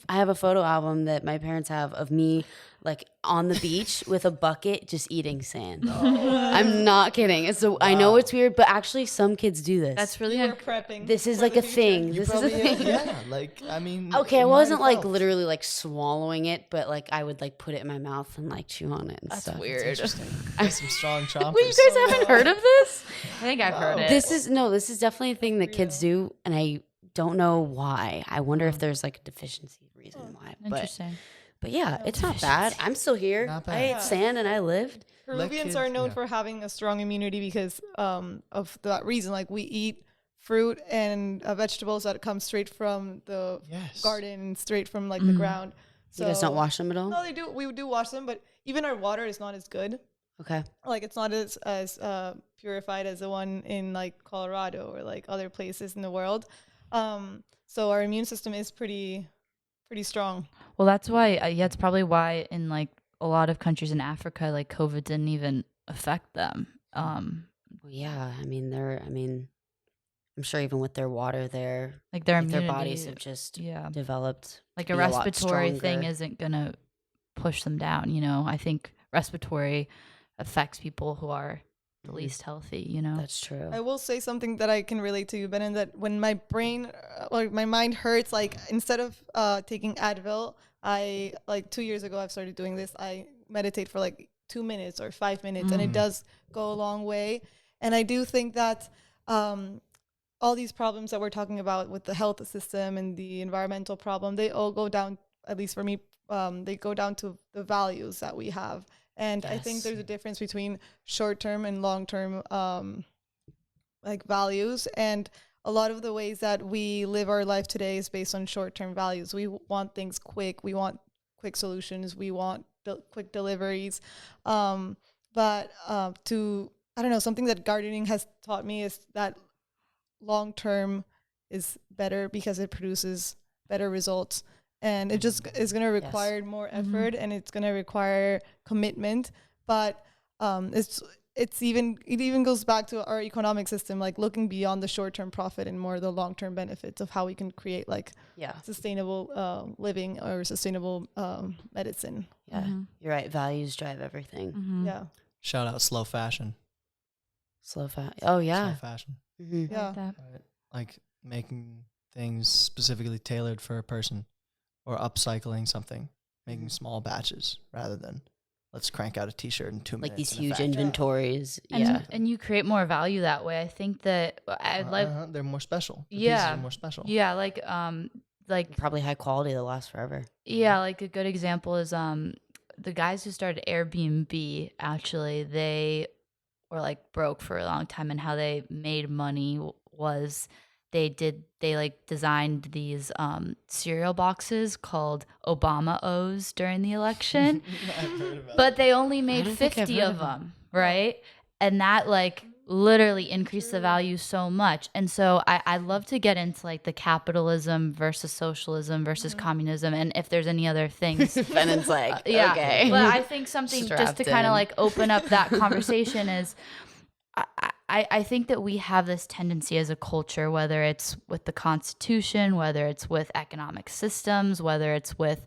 have a photo album that my parents have of me like on the beach with a bucket just eating sand. I'm not kidding. So I know it's weird, but actually some kids do this. That's really We're prepping. This is for like the a future. thing. You This is a probably, thing. yeah, like, I mean. Okay, I it wasn't might like help. literally like swallowing it, but like I would like put it in my mouth and like chew on it and That's stuff. weird. Interesting. Got some strong chompers. Wait, you guys haven't heard of this? I think I've heard it. This is definitely a thing that kids do, and I don't know why. I wonder if there's like a deficiency reason why. Interesting. But yeah, it's not bad. I'm still here. Not bad. I ate sand and I lived. Peruvians kids- are known yeah. for having a strong immunity because of that reason. Like, we eat fruit and vegetables that come straight from the Yes. garden, straight from like the ground. So You guys don't wash them at all? No, they do. We do wash them, but even our water is not as good. Okay. Like, it's not as purified as the one in like Colorado or like other places in the world. So our immune system is pretty strong. Well, that's why, it's probably why in like a lot of countries in Africa, like COVID didn't even affect them. Well, yeah, I mean, I'm sure even with their water, their Like their their immunity, bodies have just developed. like to a be lot respiratory thing stronger. isn't gonna push them down. You know, I think respiratory affects people who are the least healthy. You know, That's true. I will say something that I can relate to, Benen, that when my brain, like my mind hurts, like instead of taking Advil, I, like 2 years ago, I've started doing this. I meditate for like 2 minutes or 5 minutes, and it does go a long way. And I do think that all these problems that we're talking about with the health system and the environmental problem, they all go down, at least for me, they go down to the values that we have. And I think there's a difference between short-term and long-term like values. And a lot of the ways that we live our life today is based on short-term values. We want things quick. We want quick solutions. We want quick deliveries. But I don't know, something that gardening has taught me is that long-term is better because it produces better results. And it just is going to require more effort, and it's going to require commitment. But it even goes back to our economic system, like looking beyond the short-term profit and more the long-term benefits of how we can create like sustainable living or sustainable medicine. Yeah, you're right. Values drive everything. Yeah. Shout out slow fashion. Slow fast. Oh yeah. Slow fashion. Yeah. that. Right. Like making things specifically tailored for a person, or upcycling something, making small batches rather than let's crank out a t-shirt in 2 minutes. Like these in a huge factory. inventories. And, Yeah. and you create more value that way. I think that I'd like, They're more special. The Yeah. pieces are more special. yeah, like Probably high quality that lasts forever. yeah, like a good example is the guys who started Airbnb. Actually, they were like broke for a long time, and how they made money was they like designed these cereal boxes called Obama O's during the election. I've heard about But they only made don't think I've 50 heard of of them, right? And that like literally increased the value so much. And so I love to get into like the capitalism versus socialism versus communism, and if there's any other things. Benen's like, Yeah. okay. But I think something just to Strapped kind of in. like open up that conversation is I think that we have this tendency as a culture, whether it's with the Constitution, whether it's with economic systems, whether it's with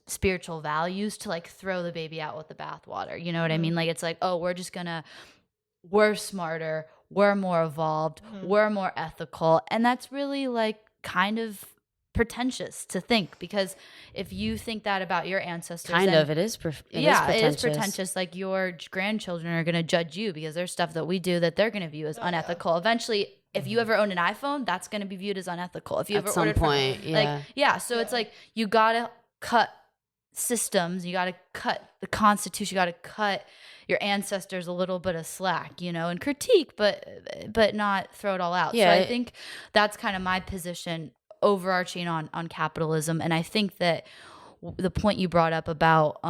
spiritual values, to like throw the baby out with the bathwater. You know what I mean? Like it's like, oh, we're smarter, we're more evolved, we're more ethical. And that's really like kind of pretentious to think, because if you think that about your ancestors, Kind then of. It is it is pretentious. Like your grandchildren are going to judge you because there's stuff that we do that they're going to view as unethical. Eventually, if you ever own an iPhone, that's going to be viewed as unethical. If you At ever some ordered from, point, yeah. so it's like you got to cut systems, you got to cut the Constitution, you got to cut your ancestors a little bit of slack, and critique, but not throw it all out. So I think that's kind of my position overarching on capitalism. And I think that the point you brought up about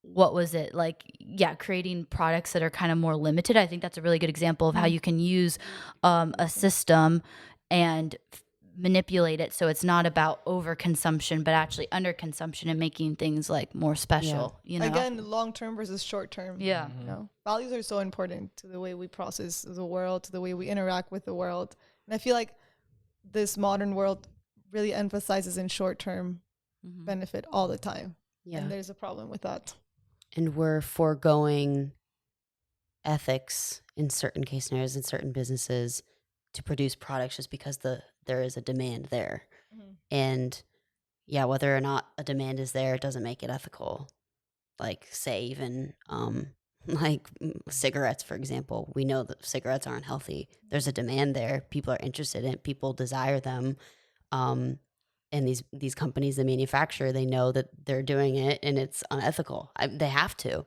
what was it like, creating products that are kind of more limited, I think that's a really good example of how you can use a system and manipulate it so it's not about overconsumption but actually underconsumption and making things like more special. Again, long term versus short term. Values are so important to the way we process the world, to the way we interact with the world. And I feel like this modern world really emphasizes in short term benefit all the time. And there's a problem with that. And we're foregoing ethics in certain case scenarios, in certain businesses, to produce products just because there is a demand there. And whether or not a demand is there, it doesn't make it ethical. Like, say, even like cigarettes, for example. We know that cigarettes aren't healthy. There's a demand there. People are interested in it. People desire them. And these companies that manufacture, they know that they're doing it and it's unethical. They have to.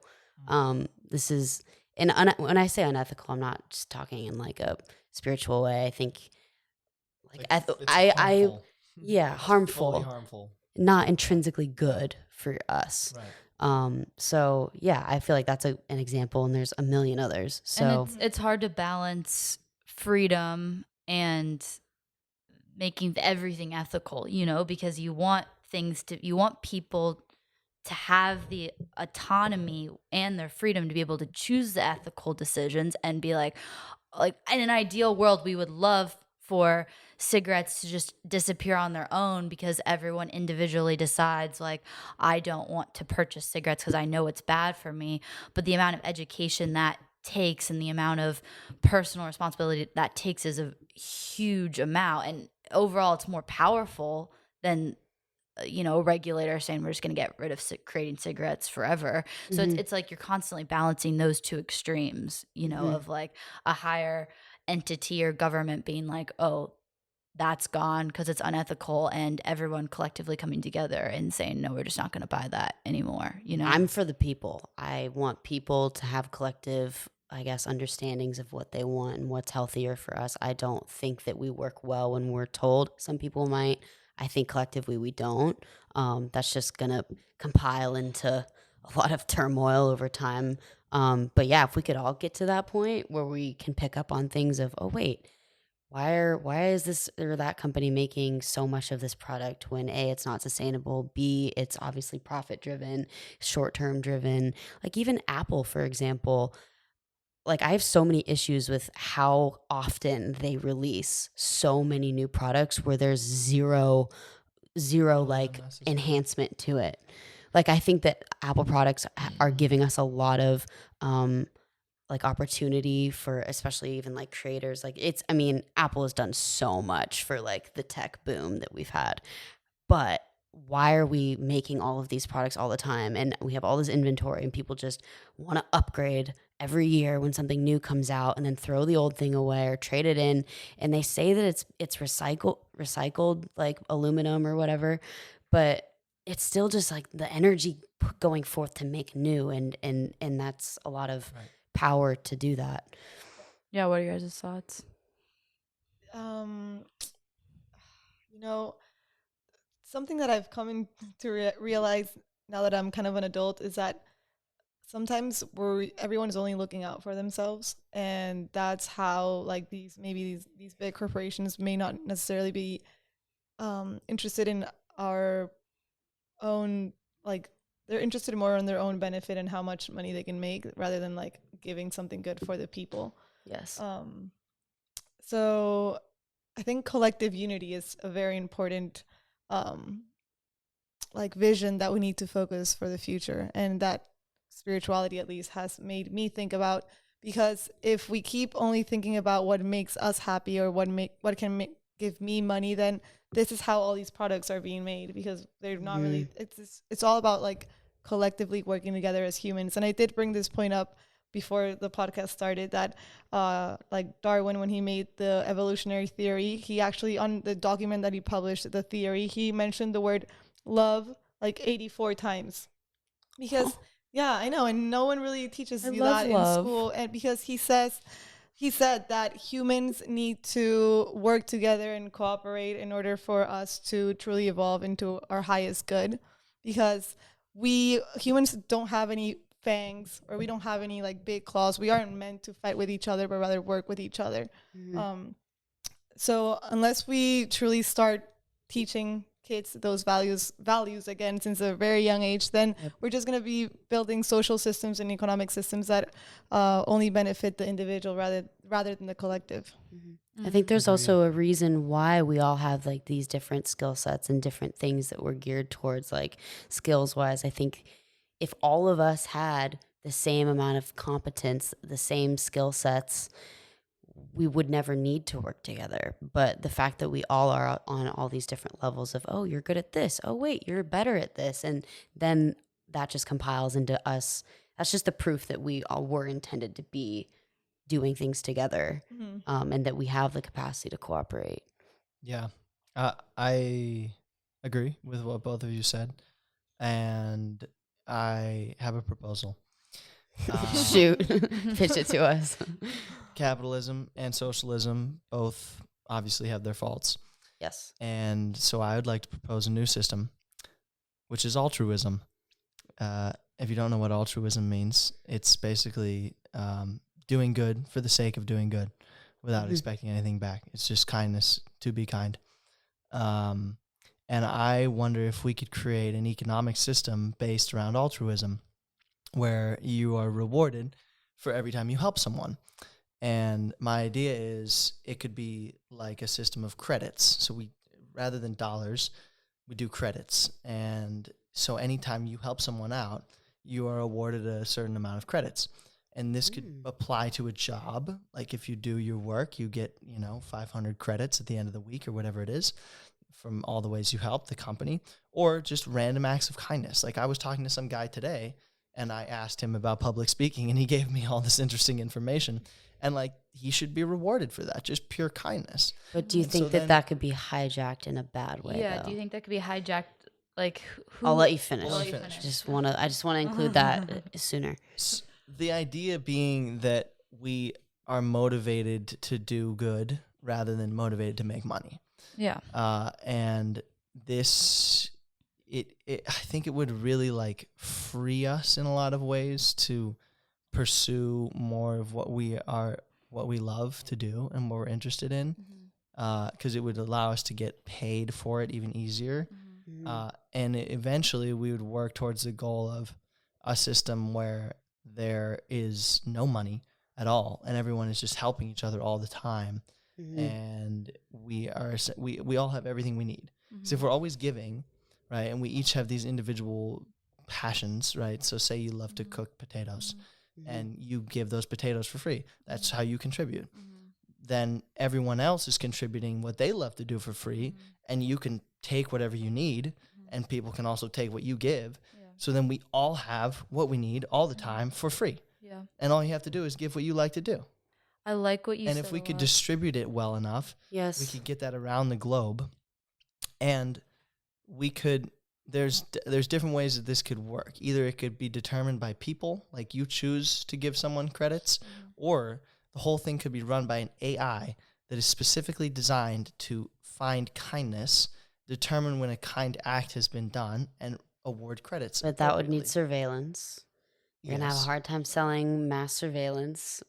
This is, and when I say unethical, I'm not just talking in like a spiritual way. I think harmful, Totally harmful, not intrinsically good for us. Right. So I feel like that's an example, and there's a million others. So and it's hard to balance freedom and making everything ethical, because you want people to have the autonomy and their freedom to be able to choose the ethical decisions and be like in an ideal world, we would love for cigarettes to just disappear on their own because everyone individually decides like, I don't want to purchase cigarettes because I know it's bad for me. But the amount of education that takes and the amount of personal responsibility that takes is a huge amount. And overall, it's more powerful than a regulator saying we're just going to get rid of creating cigarettes forever. So it's like you're constantly balancing those two extremes, of like a higher entity or government being like, oh, that's gone because it's unethical, and everyone collectively coming together and saying, no, we're just not going to buy that anymore. I'm for the people. I want people to have collective, I guess, understandings of what they want and what's healthier for us. I don't think that we work well when we're told. Some people might. I think collectively we don't. That's just going to compile into a lot of turmoil over time. But if we could all get to that point where we can pick up on things of, oh, wait, why is this or that company making so much of this product when A, it's not sustainable, B, it's obviously profit driven, short-term driven. Like even Apple, for example, like I have so many issues with how often they release so many new products where there's zero like enhancement to it. Like I think that Apple products are giving us a lot of like opportunity for especially even like creators. Like Apple has done so much for like the tech boom that we've had. But why are we making all of these products all the time? And we have all this inventory and people just want to upgrade every year when something new comes out and then throw the old thing away or trade it in. And they say that it's recycled like aluminum or whatever, but it's still just like the energy going forth to make new. And that's a lot of power to do that. Yeah. What are your guys' thoughts? Something that I've come to realize now that I'm kind of an adult is that sometimes everyone's only looking out for themselves, and that's how like these big corporations may not necessarily be interested in our own, like they're interested more in their own benefit and how much money they can make rather than like giving something good for the people. Yes. So I think collective unity is a very important like vision that we need to focus for the future, and that spirituality at least has made me think about because if we keep only thinking about what makes us happy or what can give me money, then this is how all these products are being made, because they're not really, it's all about like collectively working together as humans. And I did bring this point up before the podcast started, that like Darwin, when he made the evolutionary theory, he actually, on the document that he published, the theory, he mentioned the word love like 84 times, because yeah, I know, and no one really teaches you that in school. And because he said that humans need to work together and cooperate in order for us to truly evolve into our highest good, because we humans don't have any fangs, or we don't have any like big claws. We aren't meant to fight with each other, but rather work with each other. So unless we truly start teaching kids those values again since a very young age, then we're just going to be building social systems and economic systems that only benefit the individual rather than the collective. I think there's also a reason why we all have like these different skill sets and different things that we're geared towards, like skills wise. I think if all of us had the same amount of competence, the same skill sets, we would never need to work together. But the fact that we all are on all these different levels of, oh, you're good at this. Oh, wait, you're better at this. And then that just compiles into us. That's just the proof that we all were intended to be doing things together, and that we have the capacity to cooperate. Yeah. I agree with what both of you said. And I have a proposal. Shoot, pitch it to us. Capitalism and socialism both obviously have their faults. Yes. And so I would like to propose a new system, which is altruism. If you don't know what altruism means, it's basically doing good for the sake of doing good without expecting anything back. It's just kindness to be kind. And I wonder if we could create an economic system based around altruism, where you are rewarded for every time you help someone. And my idea is it could be like a system of credits. So we, rather than dollars, we do credits. And so anytime you help someone out, you are awarded a certain amount of credits. And this could apply to a job. Like if you do your work, you get, 500 credits at the end of the week or whatever it is from all the ways you help the company, or just random acts of kindness. Like I was talking to some guy today and I asked him about public speaking and he gave me all this interesting information. And like, he should be rewarded for that, just pure kindness. But do you think that could be hijacked in a bad way? Yeah. Though? Do you think that could be hijacked? Like, I'll let you finish. finish. I just want to include that sooner. The idea being that we are motivated to do good rather than motivated to make money. Yeah. And this, I think it would really like free us in a lot of ways to pursue more of what we love to do and what we're interested in, because it would allow us to get paid for it even easier. And eventually we would work towards the goal of a system where there is no money at all and everyone is just helping each other all the time. And we all have everything we need. Because if we're always giving, right, and we each have these individual passions, right? So say you love to cook potatoes and you give those potatoes for free. That's how you contribute. Then everyone else is contributing what they love to do for free, and you can take whatever you need, and people can also take what you give. So then we all have what we need all the time for free. Yeah. And all you have to do is give what you like to do. I like what you said. And if we could distribute it well enough, yes, we could get that around the globe. And we could, there's different ways that this could work. Either it could be determined by people, like you choose to give someone credits, or the whole thing could be run by an AI that is specifically designed to find kindness, determine when a kind act has been done, and award credits. But that would need surveillance. You're going to have a Yes. hard time selling mass surveillance,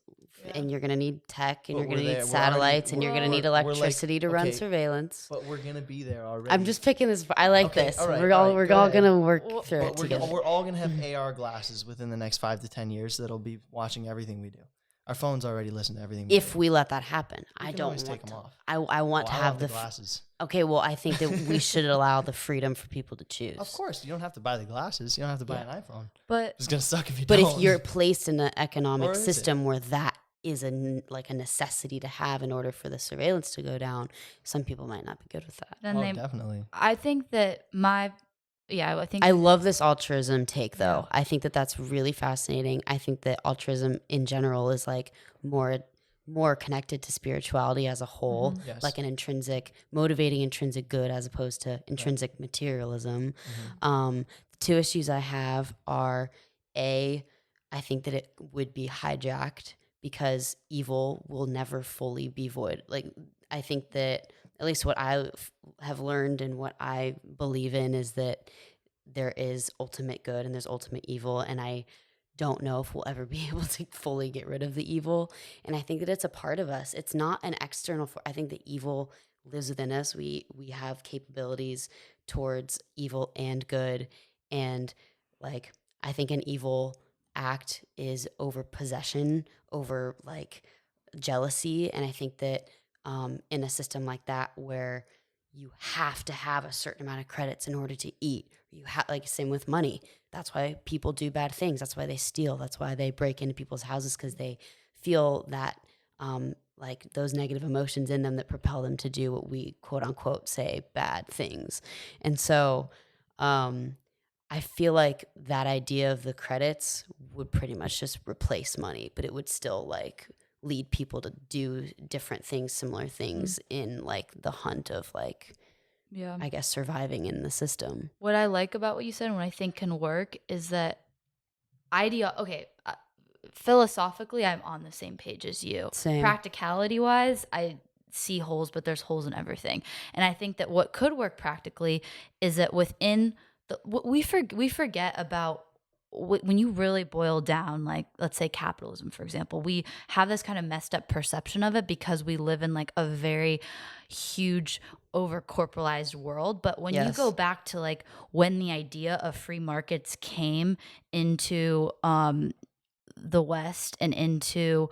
and you're going to need tech, and But you're going we're to need there. We're satellites, already- and you're going to we're- need we're like, electricity to run okay, surveillance. But we're going to be there already. I'm just picking this. I like Okay, this. all right, We're all all right, go going ahead. to work through it But together. we're all going to have AR glasses within the next 5 to 10 years that'll be watching everything we do. Our phones already listen to everything. If we let that happen, I can don't always want take 'em to. off. I want to I have love the glasses. Okay, well, I think that we should allow the freedom for people to choose. Of course, you don't have to buy the glasses. You don't have to buy an iPhone. But It's gonna suck if you But don't. if you're placed in an Or economic is it? system where that is a necessity to have in order for the surveillance to go down, some people might not be good with that. then oh, they, definitely. I think that I think I love this altruism take, though. I think that that's really fascinating. I think that altruism in general is like more connected to spirituality as a whole, Yes. like an motivating intrinsic good as opposed to intrinsic materialism. The two issues I have are I think that it would be hijacked because evil will never fully be void. Like, I think that at least what I have learned and what I believe in is that there is ultimate good and there's ultimate evil. And I don't know if we'll ever be able to fully get rid of the evil. And I think that it's a part of us. It's not an external I think the evil lives within us. We have capabilities towards evil and good. And like, I think an evil act is over possession, over like jealousy. And I think that in a system like that where you have to have a certain amount of credits in order to eat, you have, like, same with money. That's why people do bad things. That's why they steal. That's why they break into people's houses, because they feel that like those negative emotions in them that propel them to do what we quote unquote say bad things. And so I feel like that idea of the credits would pretty much just replace money, but it would still like lead people to do different things, similar things in like the hunt of like, I guess, surviving in the system. What I like about what you said and what I think can work is that philosophically, I'm on the same page as you. Same. Practicality wise, I see holes, but there's holes in everything. And I think that what could work practically is that within we forget about when you really boil down, like, let's say capitalism, for example, we have this kind of messed up perception of it because we live in like a very huge over corporalized world. But when you go back to like when the idea of free markets came into the West and into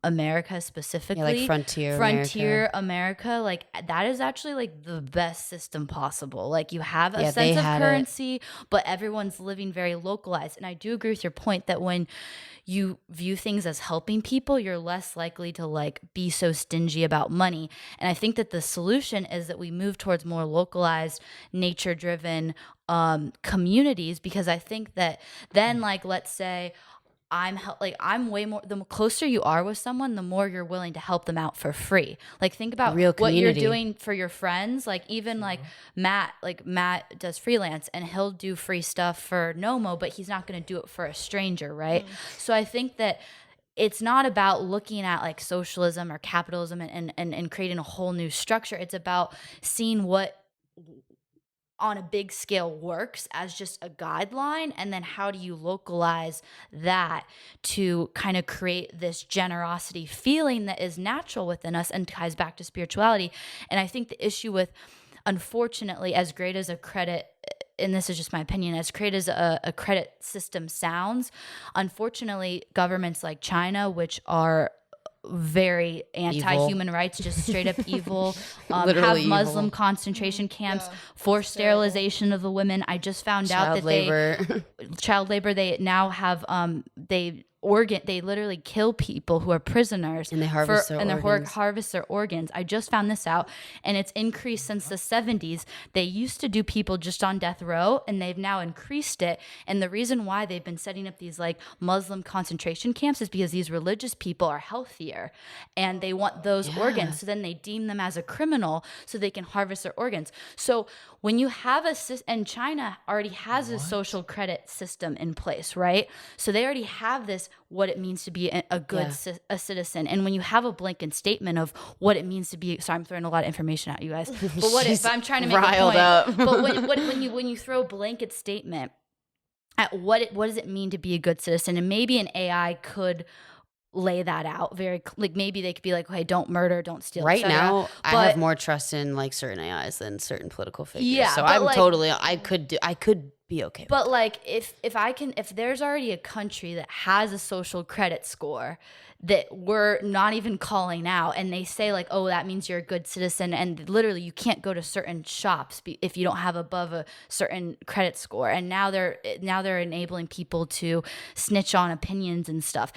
America specifically, like frontier America, like that is actually like the best system possible. Like you have a sense they of had currency, but everyone's living very localized. And I do agree with your point that when you view things as helping people, you're less likely to like be so stingy about money. And I think that the solution is that we move towards more localized, nature-driven communities, because I think that then, like, let's say I'm way more, the closer you are with someone, the more you're willing to help them out for free. Like, think about what you're doing for your friends. Like, even like Matt does freelance and he'll do free stuff for Nomo, but he's not going to do it for a stranger, right? So I think that it's not about looking at like socialism or capitalism and creating a whole new structure. It's about seeing what on a big scale works as just a guideline, and then how do you localize that to kind of create this generosity feeling that is natural within us and ties back to spirituality. And I think the issue with, unfortunately, as great as a credit, and this is just my opinion, as great as a credit system sounds, unfortunately governments like China, which are very anti-human rights, just straight up evil, have Muslim concentration camps, forced sterilization of the women. I just found out that child labor, they now have they literally kill people who are prisoners and they harvest harvest their organs. I just found this out, and it's increased since the 70s. They used to do people just on death row, and they've now increased it. And the reason why they've been setting up these like Muslim concentration camps is because these religious people are healthier and they want those organs. So then they deem them as a criminal so they can harvest their organs. So when you have and China already has a social credit system in place, right? So they already have this, what it means to be a good a citizen. And when you have a blanket statement of what it means to be, sorry, I'm throwing a lot of information at you guys, but what if I'm trying to make a point? Up. But when you throw a blanket statement at what does it mean to be a good citizen, and maybe an AI could lay that out very, like, maybe they could be like, okay, don't murder, don't steal. Right now, I have more trust in like certain AIs than certain political figures. Yeah, so I'm totally, I could be okay. But like if there's already a country that has a social credit score that we're not even calling out, and they say like, oh, that means you're a good citizen, and literally you can't go to certain shops if you don't have above a certain credit score, and now they're enabling people to snitch on opinions and stuff.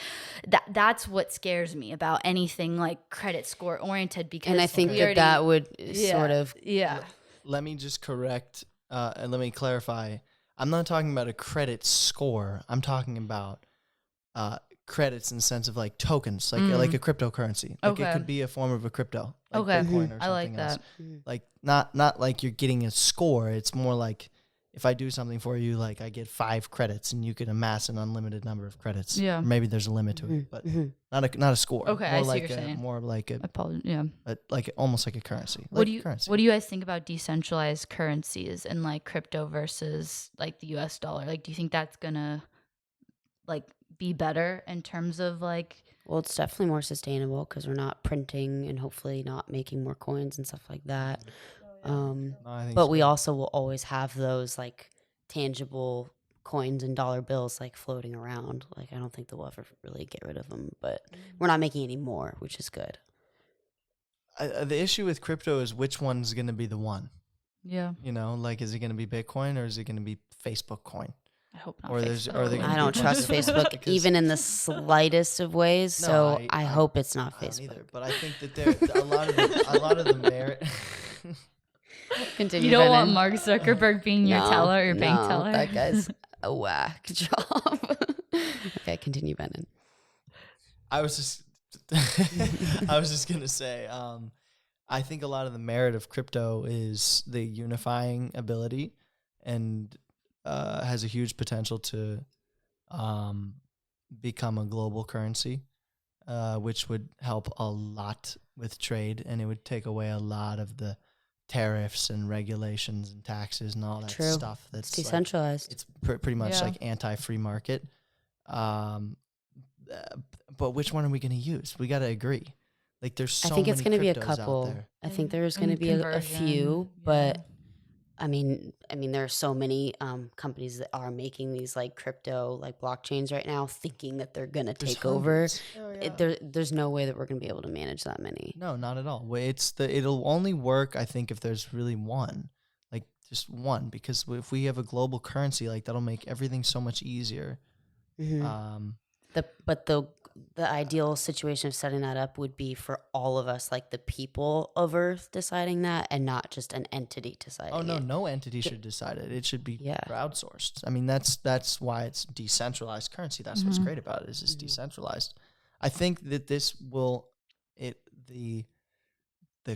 That's what scares me about anything like credit score oriented, because and I think that would sort of Let me just correct and let me clarify. I'm not talking about a credit score. I'm talking about credits in the sense of like tokens, like a cryptocurrency. Like it could be a form of a crypto, like Bitcoin or something I like else. that. Like not like you're getting a score. It's more like if I do something for you, like I get 5 credits and you can amass an unlimited number of credits. Yeah. Or maybe there's a limit to it, but not a score. Okay, more I see like what you're saying. More like like almost like a currency. What do you guys think about decentralized currencies and like crypto versus like the US dollar? Like, do you think that's gonna like be better in terms of like? Well, it's definitely more sustainable because we're not printing and hopefully not making more coins and stuff like that. But we also will always have those like tangible coins and dollar bills like floating around. Like I don't think that we'll ever really get rid of them, but we're not making any more, which is good. The issue with crypto is which one's going to be the one. Yeah. You know, like is it going to be Bitcoin or is it going to be Facebook coin? I hope not. Or I don't trust Facebook even in the slightest of ways. No, so I hope it's not I don't Facebook. either, but I think that there a lot of the merit. Continue. You don't Benen. want Mark Zuckerberg being your teller or bank teller? That guy's a whack job. Okay, continue, Benen. I was just gonna say, I think a lot of the merit of crypto is the unifying ability, and has a huge potential to become a global currency, which would help a lot with trade, and it would take away a lot of the tariffs and regulations and taxes and all that stuff that's it's decentralized. Like, it's pretty much like anti-free market. But which one are we going to use? We got to agree. Like there's so I think it's going to be a couple. I think there's going to be a few, but I mean, there are so many companies that are making these like crypto, like blockchains right now, thinking that they're going to take over. There's no way that we're going to be able to manage that many. No, not at all. It'll only work, I think, if there's really one, like just one, because if we have a global currency, like that'll make everything so much easier. The ideal situation of setting that up would be for all of us, like the people of Earth, deciding that, and not just an entity deciding. Oh no, no entity should decide it. It should be crowdsourced. I mean, that's why it's decentralized currency. That's what's great about it. Is it's decentralized. I think that this will the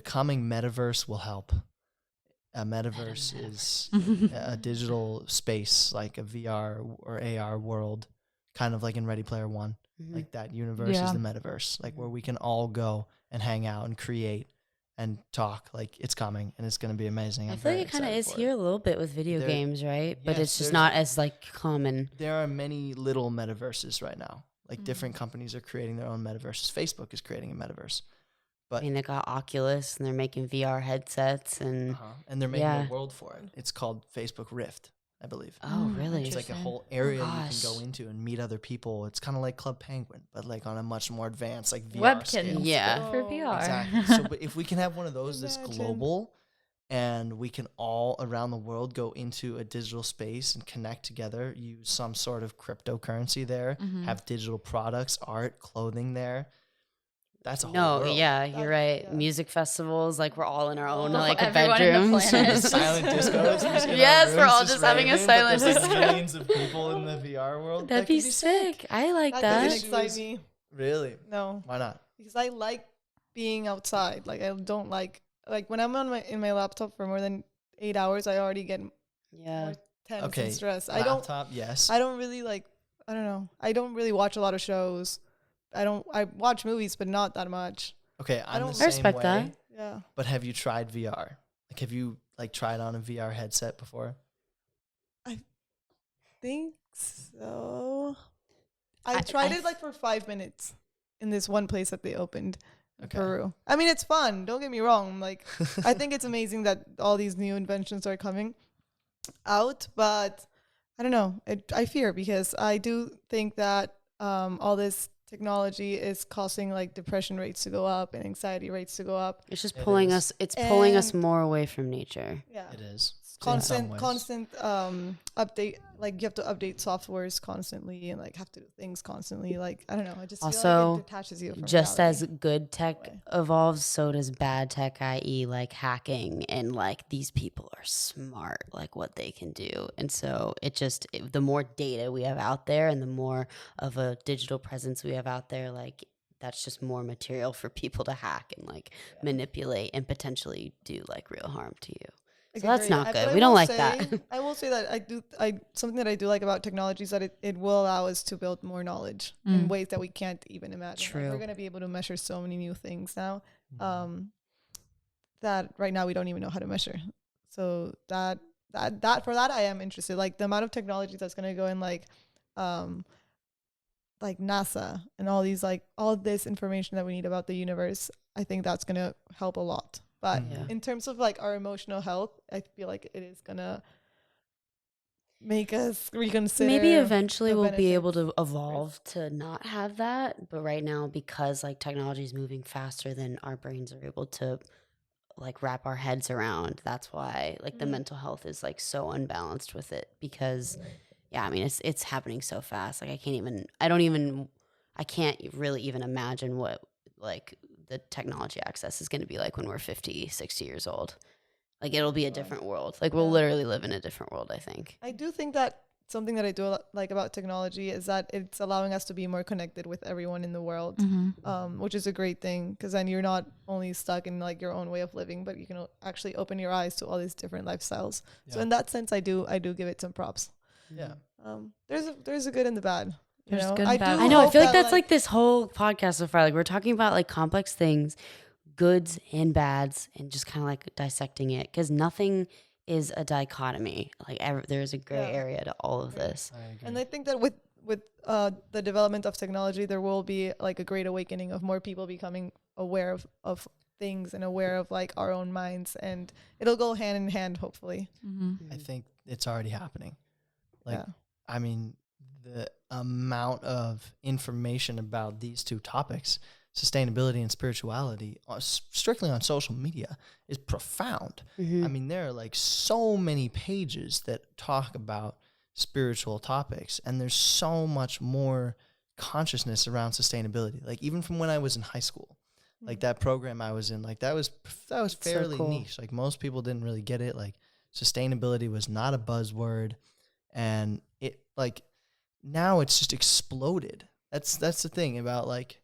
coming metaverse will help. A metaverse is a digital space, like a VR or AR world, kind of like in Ready Player One. Like that universe is the metaverse, like where we can all go and hang out and create and talk. Like it's coming and it's going to be amazing. I feel like it kind of is here a little bit with video games, right? But it's just not as like common. There are many little metaverses right now. Like different companies are creating their own metaverses. Facebook is creating a metaverse. But I mean, they got Oculus and they're making VR headsets and they're making a world for it. It's called Facebook Rift, I believe. Oh, really? It's like a whole area you can go into and meet other people. It's kind of like Club Penguin, but like on a much more advanced, like VR scale. Yeah, for VR. Exactly. So if we can have one of those that's global, and we can all around the world go into a digital space and connect together, use some sort of cryptocurrency there, have digital products, art, clothing there. That's a whole world. Yeah, you're right. Yeah. Music festivals, like we're all in our own like a bedroom. Silent discos. Yes, we're all just having a silent disco. Like millions of people in the VR world. That'd be sick. I like that. That doesn't excite me. Really? No. Why not? Because I like being outside. Like I don't like when I'm on in my laptop for more than 8 hours, I already get more tense and stressed. Laptop, yes. I don't really like. I don't know. I don't really watch a lot of shows. I watch movies, but not that much. Okay, I the same respect way, that. Yeah. But have you tried VR? Like, have you like tried on a VR headset before? I think so. I tried it like for 5 minutes in this one place that they opened in Peru. I mean, it's fun. Don't get me wrong. Like, I think it's amazing that all these new inventions are coming out, but I don't know. I fear because I do think that all this technology is causing like depression rates to go up and anxiety rates to go up. It's just It pulling is. us. It's pulling us And more away from nature. yeah, It is. In some ways. constant update. Like you have to update softwares constantly and like have to do things constantly. Like I don't know. I just feel like Also, it detaches you from just reality. as good tech Way. evolves, so does bad tech, i.e., like hacking. And like these people are smart, like what they can do. And so the more data we have out there and the more of a digital presence we have out there, like that's just more material for people to hack and like manipulate and potentially do like real harm to you. I So that's agree. not But good. I We don't will like say, that. I will say that I something that I do like about technology is that it will allow us to build more knowledge in ways that we can't even imagine. Like, True. we're going to be able to measure so many new things now that right now we don't even know how to measure. So that I am interested. Like the amount of technology that's going to go in like NASA and all these like all this information that we need about the universe, I think that's going to help a lot. But Yeah. in terms of like our emotional health, I feel like it is gonna make us reconsider. Maybe eventually the we'll be able benefits. to evolve to not have that. But right now, because like technology is moving faster than our brains are able to like wrap our heads around, that's why like the mental health is like so unbalanced with it. Because yeah, I mean it's happening so fast. Like I can't really even imagine what like the technology access is going to be like when we're 50, 60 years old. Like it'll be a different world. Like we'll literally live in a different world, I think. I do think that something that I do like about technology is that it's allowing us to be more connected with everyone in the world, which is a great thing because then you're not only stuck in like your own way of living, but you can actually open your eyes to all these different lifestyles. Yeah. So in that sense, I do give it some props. Yeah. There's a good and the bad. There's You know? good and bad. I know. I hope feel like that, that's like this whole podcast so far. Like we're talking about like complex things, goods and bads, and just kind of like dissecting it because nothing is a dichotomy. Like there's a gray area to all of this. I agree. And I think that with the development of technology, there will be like a great awakening of more people becoming aware of things and aware of like our own minds, and it'll go hand in hand, hopefully. I think it's already happening. Like, Yeah. I mean, the amount of information about these two topics, sustainability and spirituality, strictly on social media, is profound. I mean, there are like so many pages that talk about spiritual topics, and there's so much more consciousness around sustainability. Like even from when I was in high school, like that program I was in, like that was fairly cool. niche. Like most people didn't really get it. Like sustainability was not a buzzword, and it like now it's just exploded. That's the thing about like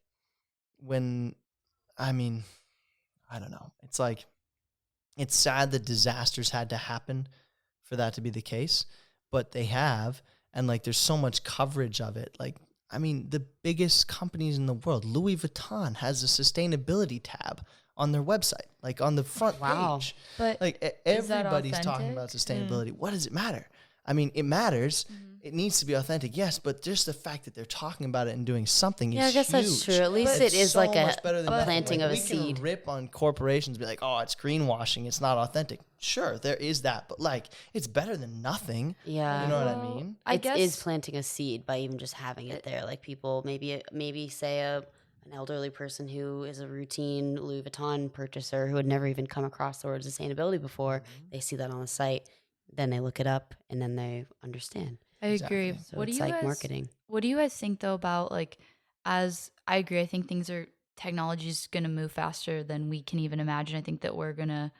when, I mean, I don't know. It's like it's sad that disasters had to happen for that to be the case, but they have, and like there's so much coverage of it. Like I mean, the biggest companies in the world, Louis Vuitton has a sustainability tab on their website, like on the front page. But Like is that everybody's talking about sustainability. What does it matter? I mean, it matters. It needs to be authentic, yes, but just the fact that they're talking about it and doing something is Yeah, I guess that's huge. true. At least It's it is so like much better than nothing. planting Like, of a we seed. can rip on corporations, be like, oh, it's greenwashing, it's not authentic. Sure, there is that, but like, it's better than nothing. Yeah. You know what I Well, mean? I It guess is planting a seed by even just having it there. Like people, maybe say an elderly person who is a routine Louis Vuitton purchaser who had never even come across the word sustainability before. They see that on the site, then they look it up, and then they understand. I agree. Exactly. So it's like marketing. What do you guys think though about like, as I agree, I think technology is going to move faster than we can even imagine. I think that we're going to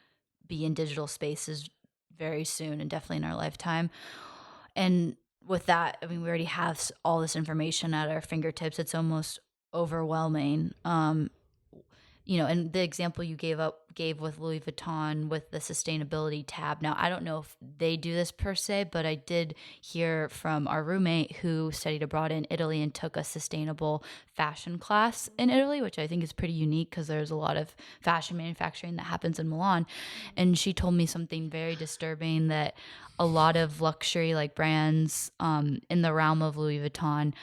be in digital spaces very soon and definitely in our lifetime. And with that, I mean, we already have all this information at our fingertips. It's almost overwhelming. And the example you gave with Louis Vuitton with the sustainability tab. Now, I don't know if they do this per se, but I did hear from our roommate who studied abroad in Italy and took a sustainable fashion class in Italy, which I think is pretty unique because there's a lot of fashion manufacturing that happens in Milan. And she told me something very disturbing, that a lot of luxury like brands in the realm of Louis Vuitton,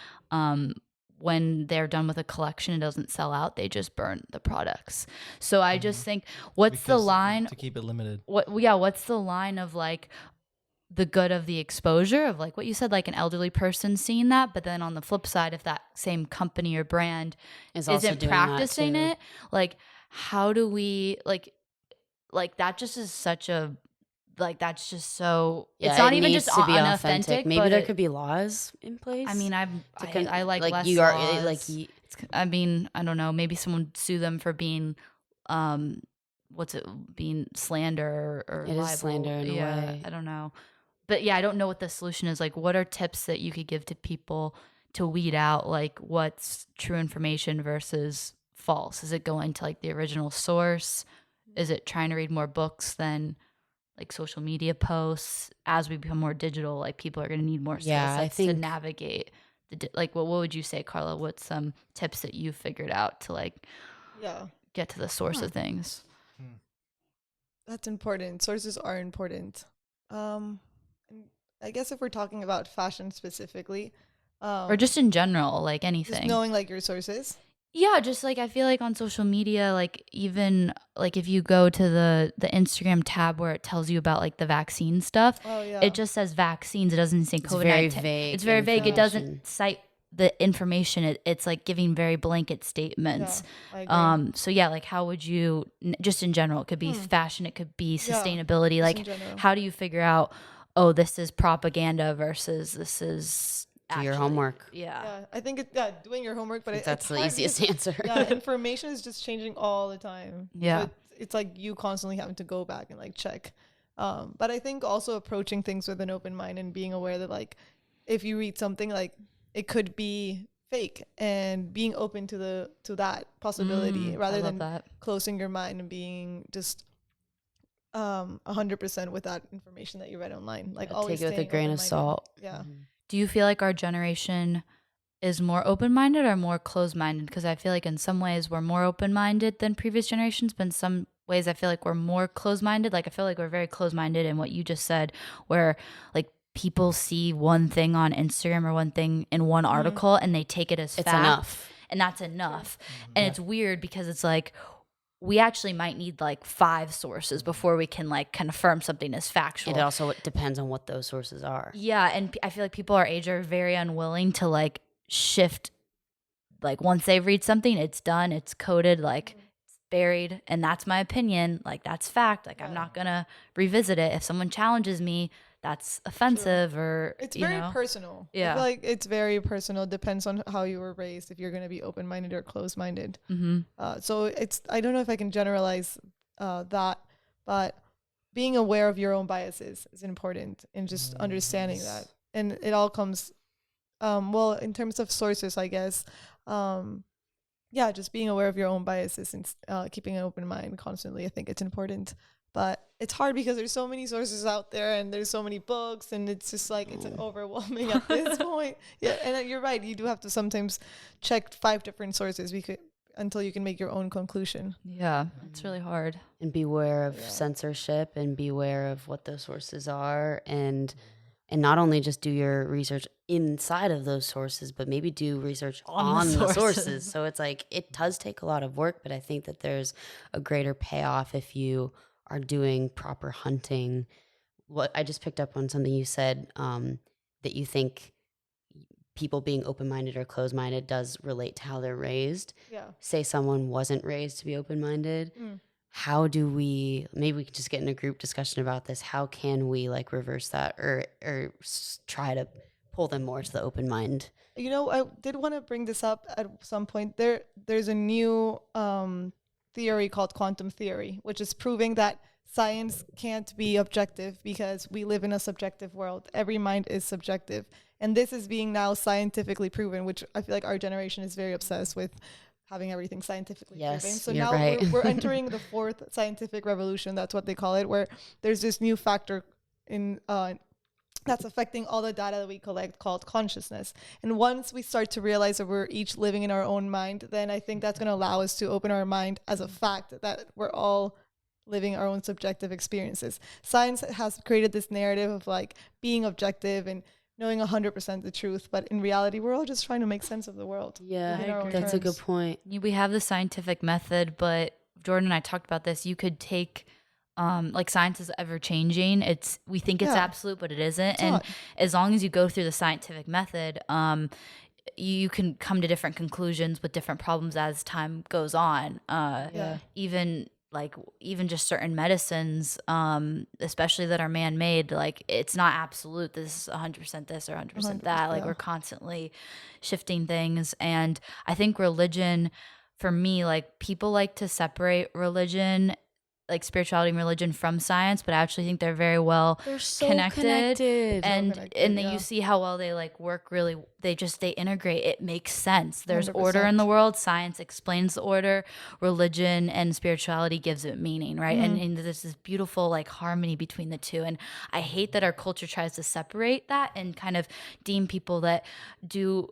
when they're done with a collection, it doesn't sell out. They just burn the products. So I just think, what's the Because line? to keep it limited? What's the line of like the good of the exposure of like what you said, like an elderly person seeing that, but then on the flip side, if that same company or brand Is also isn't doing that practicing too. it, like how do we like that just is such a like that's just so it's Yeah, not it even needs just to be authentic. unauthentic, Maybe but there could be laws in I place. mean I like like less you are laws. like you, I mean, I don't know, maybe someone sue them for being um what's it being slander or it is libel. slander in a Yeah, way. I don't know. But yeah, I don't know what the solution is. Like, what are tips that you could give to people to weed out like what's true information versus false? Is it going to like the original source? Is it trying to read more books than like social media posts? As we become more digital, like people are going to need more skill Yeah, I sets to think navigate like what would you say, Carla? What's some tips that you figured out to like Yeah, get to the source of things? Hmm. that's important. Sources are important. And I guess if we're talking about fashion specifically, Or just in general, like just anything. knowing like your sources. Yeah, just like I feel like on social media, like even like if you go to the Instagram tab where it tells you about like the vaccine stuff, Oh yeah. it just says vaccines. It doesn't say it's COVID very 19. vague. It's very vague. It information. doesn't cite the information. It's like giving very blanket statements. I agree. So yeah, like how would you just in general? It could be Hmm. fashion. It could be Yeah, sustainability. just in Like general. how do you figure out? Oh, this is propaganda versus this is Do your actually- homework. Yeah. Yeah, I think doing your homework, but That's it's the hard easiest because, answer. yeah, information is just changing all the time. Yeah. So it's like you constantly having to go back and like check. But I think also approaching things with an open mind and being aware that like if you read something like it could be fake and being open to that possibility I rather love than that. closing your mind and being just 100% with that information that you read online. Like always Take it with a staying grain of open-minded. salt. Yeah. Mhm. Do you feel like our generation is more open-minded or more closed-minded? Because I feel like in some ways we're more open-minded than previous generations, but in some ways I feel like we're more closed-minded. Like I feel like we're very closed-minded in what you just said, where like people see one thing on Instagram or one thing in one article and they take it as It's fact, enough. and that's enough. And it's weird because it's like we actually might need like 5 sources before we can like confirm something as factual. It also depends on what those sources are. Yeah, and I feel like people our age are very unwilling to like shift. Like once they read something, it's done, it's coded, like it's buried, and that's my opinion. Like that's fact. Like I'm not gonna revisit it. If someone challenges me, that's offensive or It's you very know. personal. I Yeah. feel like it's very personal. Depends on how you were raised. If you're going to be open minded or closed minded. Mm-hmm. So I don't know if I can generalize that, but being aware of your own biases is important and just understanding that. And it all comes, well, in terms of sources, I guess. Yeah, just being aware of your own biases and keeping an open mind constantly. I think it's important. But it's hard because there's so many sources out there and there's so many books and it's just like it's overwhelming at this point. Yeah, and you're right. You do have to sometimes check 5 different sources until you can make your own conclusion. Yeah, it's really hard. And beware of censorship and beware of what those sources are, and not only just do your research inside of those sources, but maybe do research on the sources. So it's like it does take a lot of work, but I think that there's a greater payoff if you are doing proper hunting. What I just picked up on something you said, that you think people being open-minded or closed-minded does relate to how they're raised. Yeah. Say someone wasn't raised to be open-minded. How do we, maybe we could just get in a group discussion about this. How can we like reverse that or try to pull them more to the open mind? You know, I did want to bring this up at some point. There's a new theory called quantum theory, which is proving that science can't be objective because we live in a subjective world. Every mind is subjective. And this is being now scientifically proven, which I feel like our generation is very obsessed with having everything scientifically proven. So you're now right. we're entering the 4th scientific revolution. That's what they call it, where there's this new factor in that's affecting all the data that we collect called consciousness. And once we start to realize that we're each living in our own mind, then I think that's going to allow us to open our mind as a fact that we're all living our own subjective experiences. Science has created this narrative of like being objective and knowing 100% the truth, but in reality, we're all just trying to make sense of the world. Yeah, within our own that's a good terms. point. We have the scientific method, but Jordan and I talked about this. You could take like science is ever changing. We think it's Yeah. absolute, but it isn't. It's And not. as long as you go through the scientific method, you can come to different conclusions with different problems as time goes on. Yeah. Even just certain medicines, especially that are man-made, like it's not absolute. This is 100% this or 100% that. Like yeah. we're constantly shifting things, and I think religion, for me, like people like to separate religion, like spirituality and religion, from science, but I actually think they're very well They're so connected. connected. And connected, then yeah. you see how well they like work. Really, they integrate. It makes sense. There's 100%. order in the world. Science explains the order. Religion and spirituality gives it meaning, right? And there's this beautiful like harmony between the two. And I hate that our culture tries to separate that and kind of deem people that do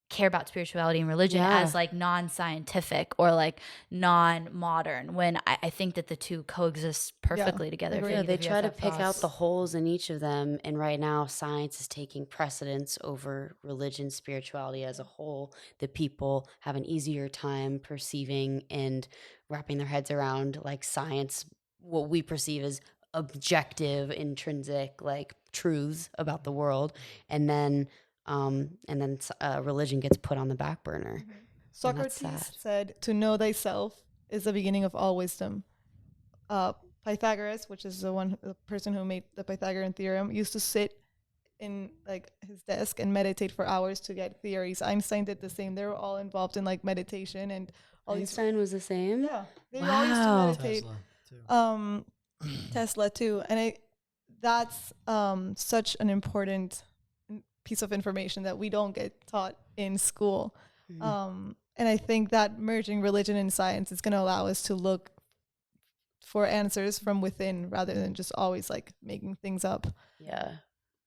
care about spirituality and religion Yeah. as like non-scientific or like non-modern, when I think that the two coexist perfectly together. agree. For Yeah, you, they if you try guys to have pick out thoughts. the holes in each of them. And right now, science is taking precedence over religion, spirituality as a whole. That people have an easier time perceiving and wrapping their heads around, like science, what we perceive as objective, intrinsic, like truths about the world. And then religion gets put on the back burner. And that's Socrates sad. said, "To know thyself is the beginning of all wisdom." Pythagoras, which is the person who made the Pythagorean theorem, used to sit in like his desk and meditate for hours to get theories. Einstein did the same. They were all involved in like meditation and all these. Einstein was the same? Yeah, they all used to Wow. meditate. Tesla too. Tesla too, and that's such an important piece of information that we don't get taught in school. And I think that merging religion and science is going to allow us to look for answers from within rather than just always like making things up. Yeah.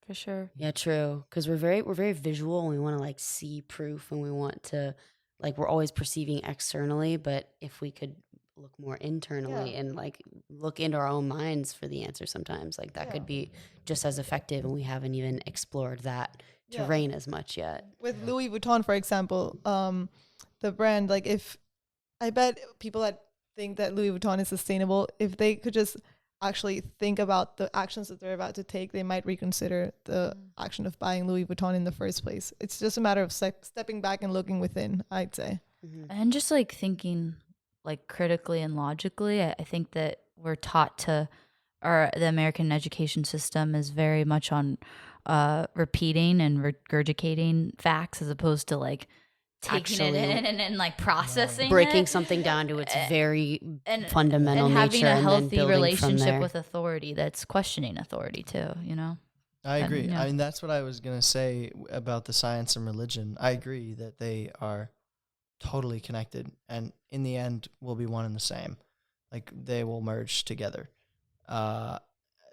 For sure. Yeah, true. Because we're very visual and we want to like see proof and we want to like we're always perceiving externally, but if we could look more internally Yeah. and like look into our own minds for the answer sometimes, like that could be just as effective, and we haven't even explored that terrain as much yet. With Louis Vuitton, for example, the brand, like if I bet people that think that Louis Vuitton is sustainable, if they could just actually think about the actions that they're about to take, they might reconsider the action of buying Louis Vuitton in the first place. It's just a matter of stepping back and looking within, I'd say. And just like thinking like critically and logically. I think that we're taught to, or the American education system is very much on repeating and regurgitating facts as opposed to like taking Actually it in and like processing breaking it. something down to its very and fundamental and having nature, a and then healthy building from relationship there. with authority that's questioning authority too, you know? I agree. yeah. I mean, that's what I was going to say about the science and religion. I agree that they are totally connected, and in the end will be one and the same. Like they will merge together.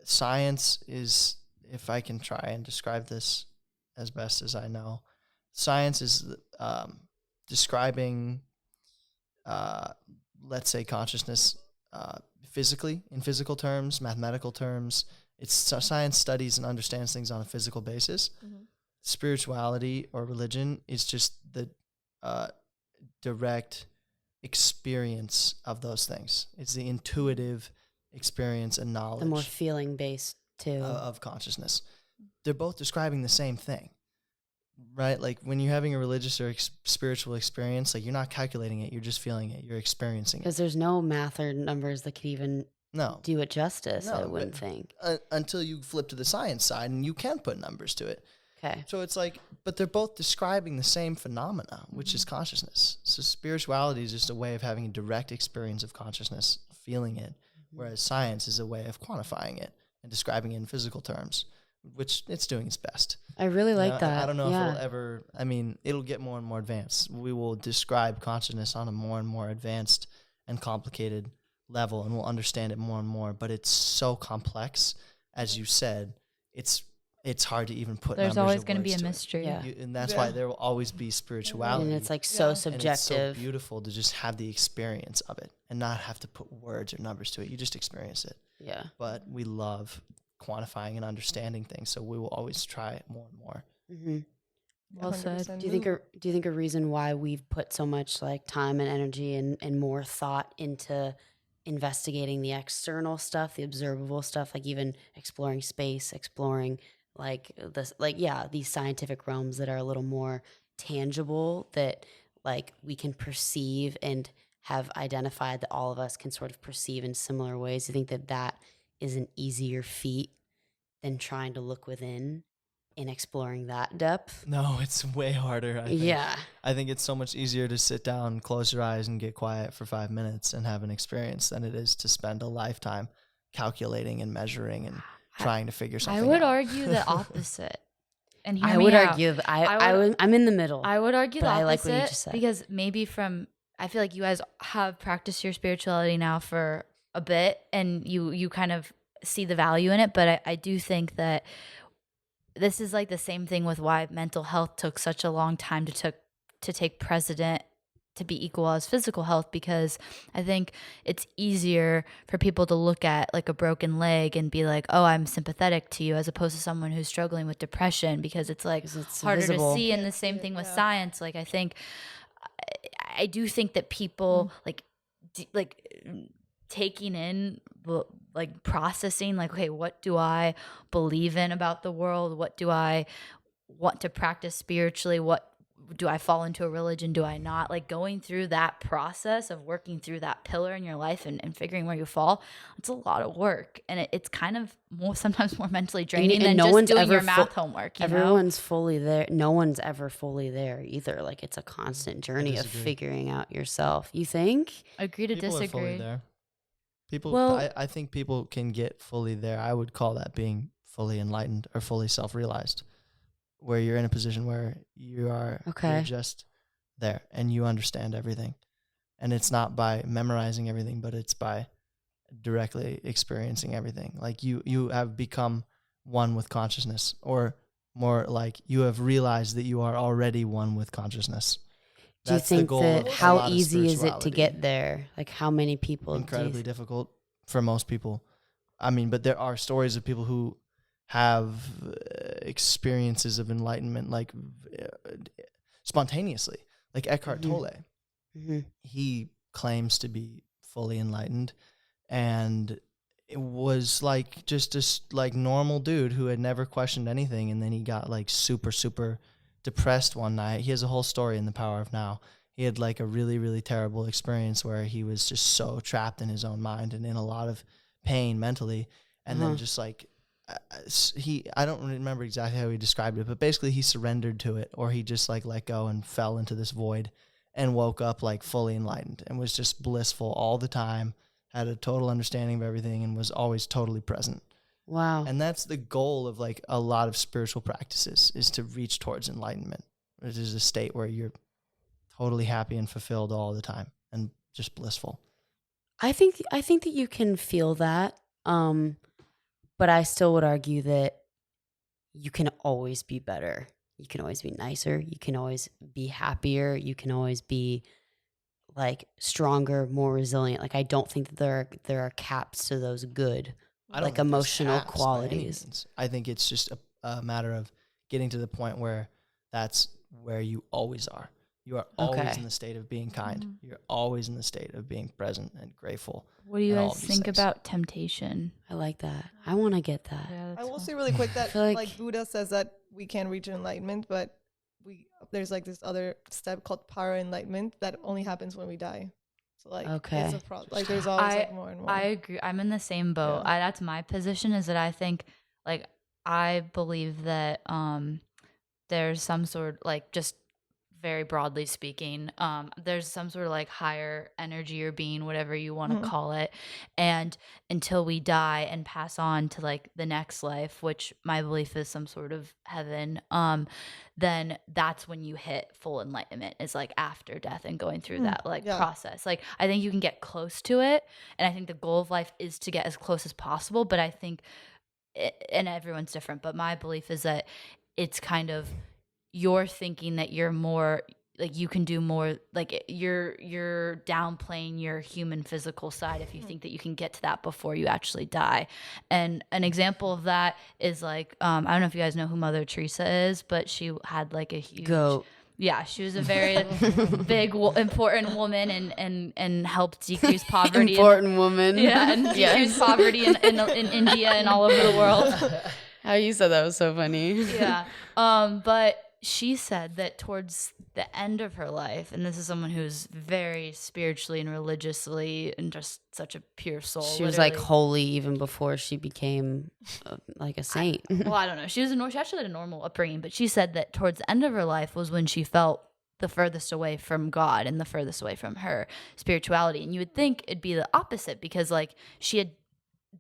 Science is, if I can try and describe this as best as I know, science is describing, let's say, consciousness physically, in physical terms, mathematical terms. Science studies and understands things on a physical basis. Spirituality or religion is just the direct experience of those things. It's the intuitive experience and knowledge. The more feeling based too. Of consciousness. They're both describing the same thing, right? Like when you're having a religious or spiritual experience, like you're not calculating it, you're just feeling it, you're experiencing it. Because there's no math or numbers that could even do it justice, I wouldn't think. Until you flip to the science side and you can put numbers to it. Okay. So it's like, but they're both describing the same phenomena, which is consciousness. So spirituality is just a way of having a direct experience of consciousness, feeling it, whereas science is a way of quantifying it and describing it in physical terms, which it's doing its best. I really like that. I don't know if it'll ever, I mean, it'll get more and more advanced. We will describe consciousness on a more and more advanced and complicated level, and we'll understand it more and more, but it's so complex, as you said, it's hard to even put There's numbers always or going to be words a to it. mystery. Yeah. And that's why there will always be spirituality. And it's like so And subjective. it's so beautiful to just have the experience of it and not have to put words or numbers to it. You just experience it. Yeah. But we love quantifying and understanding things, so we will always try it more and more. Mm-hmm. Well said. 100%. Do you think a reason why we've put so much like time and energy and more thought into investigating the external stuff, the observable stuff, like even exploring space, exploring like this, like, yeah, these scientific realms that are a little more tangible, that like we can perceive and have identified that all of us can sort of perceive in similar ways. I think that that is an easier feat than trying to look within and exploring that depth. No, it's way harder, I think. Yeah. I think it's so much easier to sit down, close your eyes, and get quiet for 5 minutes and have an experience than it is to spend a lifetime calculating and measuring and trying to figure something I out. would argue the opposite. And hear I me would out. argue that I'm in the middle. I would argue but the I opposite like what you just said. because maybe I feel like you guys have practiced your spirituality now for a bit and you kind of see the value in it. But I do think that this is like the same thing with why mental health took such a long time to take precedent to be equal as physical health, because I think it's easier for people to look at like a broken leg and be like, oh, I'm sympathetic to you, as opposed to someone who's struggling with depression, because it's like It's harder visible. to see. And the Can't same see it, thing with yeah. science. Like I think I do think that people like taking in, like processing, like, okay, what do I believe in about the world? What do I want to practice spiritually? What do I fall into a religion? Do I not? Like going through that process of working through that pillar in your life and figuring where you fall, it's a lot of work. And it's kind of sometimes more mentally draining than no just one's doing ever your math homework. You know? Everyone's fully there. No one's ever fully there either. Like it's a constant journey of disagree. figuring out yourself. You think? Agree to People are fully disagree. there. People, Well- I think people can get fully there. I would call that being fully enlightened or fully self-realized, where you're in a position where you're just there and you understand everything. And it's not by memorizing everything, but it's by directly experiencing everything. Like you have become one with consciousness, or more like you have realized that you are already one with consciousness. Do you That's the think goal that of a how lot of easy is it to spirituality. get there? Like how many people? Incredibly difficult for most people. I mean, but there are stories of people who have experiences of enlightenment, like spontaneously, like Eckhart Tolle. Mm-hmm. He claims to be fully enlightened, and it was like just this like normal dude who had never questioned anything, and then he got like super depressed one night. He has a whole story in The Power of Now. He had like a really terrible experience where he was just so trapped in his own mind and in a lot of pain mentally, and then just like I don't remember exactly how he described it, but basically he surrendered to it, or he just like let go and fell into this void and woke up like fully enlightened and was just blissful all the time, had a total understanding of everything, and was always totally present. Wow. And that's the goal of like a lot of spiritual practices, is to reach towards enlightenment, which is a state where you're totally happy and fulfilled all the time and just blissful. I think that you can feel that, but I still would argue that you can always be better. You can always be nicer. You can always be happier. You can always be like stronger, more resilient. Like I don't think that there are caps to those good, I don't like think there's emotional caps by any qualities. means. I think it's just a matter of getting to the point where that's where you always are. You are always in the state of being kind. You're always in the state of being present and grateful. What do you and all guys of these think things. about temptation? I like that. I want to get that. I will say really quick that feel like- like Buddha says that we can reach enlightenment, but there's like this other step called para enlightenment that only happens when we die. So like Okay. it's a like there's always like more and more. I agree. I'm in the same boat. Yeah. That's my position, is that I think, like, I believe that there's some sort, like, just very broadly speaking, there's some sort of like higher energy or being, whatever you want to call it. And until we die and pass on to like the next life, which my belief is some sort of heaven, then that's when you hit full enlightenment, is like after death and going through that like process. Like I think you can get close to it. And I think the goal of life is to get as close as possible. But I think, and everyone's different, but my belief is that it's kind of, you're thinking that you're more, like you can do more, like you're downplaying your human physical side if you think that you can get to that before you actually die. And an example of that is like, I don't know if you guys know who Mother Teresa is, but she had like a huge Goat. Yeah, she was a very big, important woman, and helped decrease poverty. Important woman. Yeah, and decrease poverty in India and all over the world. How you said that was so funny. Yeah. But she said that towards the end of her life, and this is someone who's very spiritually and religiously and just such a pure soul. She was like holy even before she became like a saint. Well, I don't know. She actually had a normal upbringing, but she said that towards the end of her life was when she felt the furthest away from God and the furthest away from her spirituality. And you would think it'd be the opposite, because like she had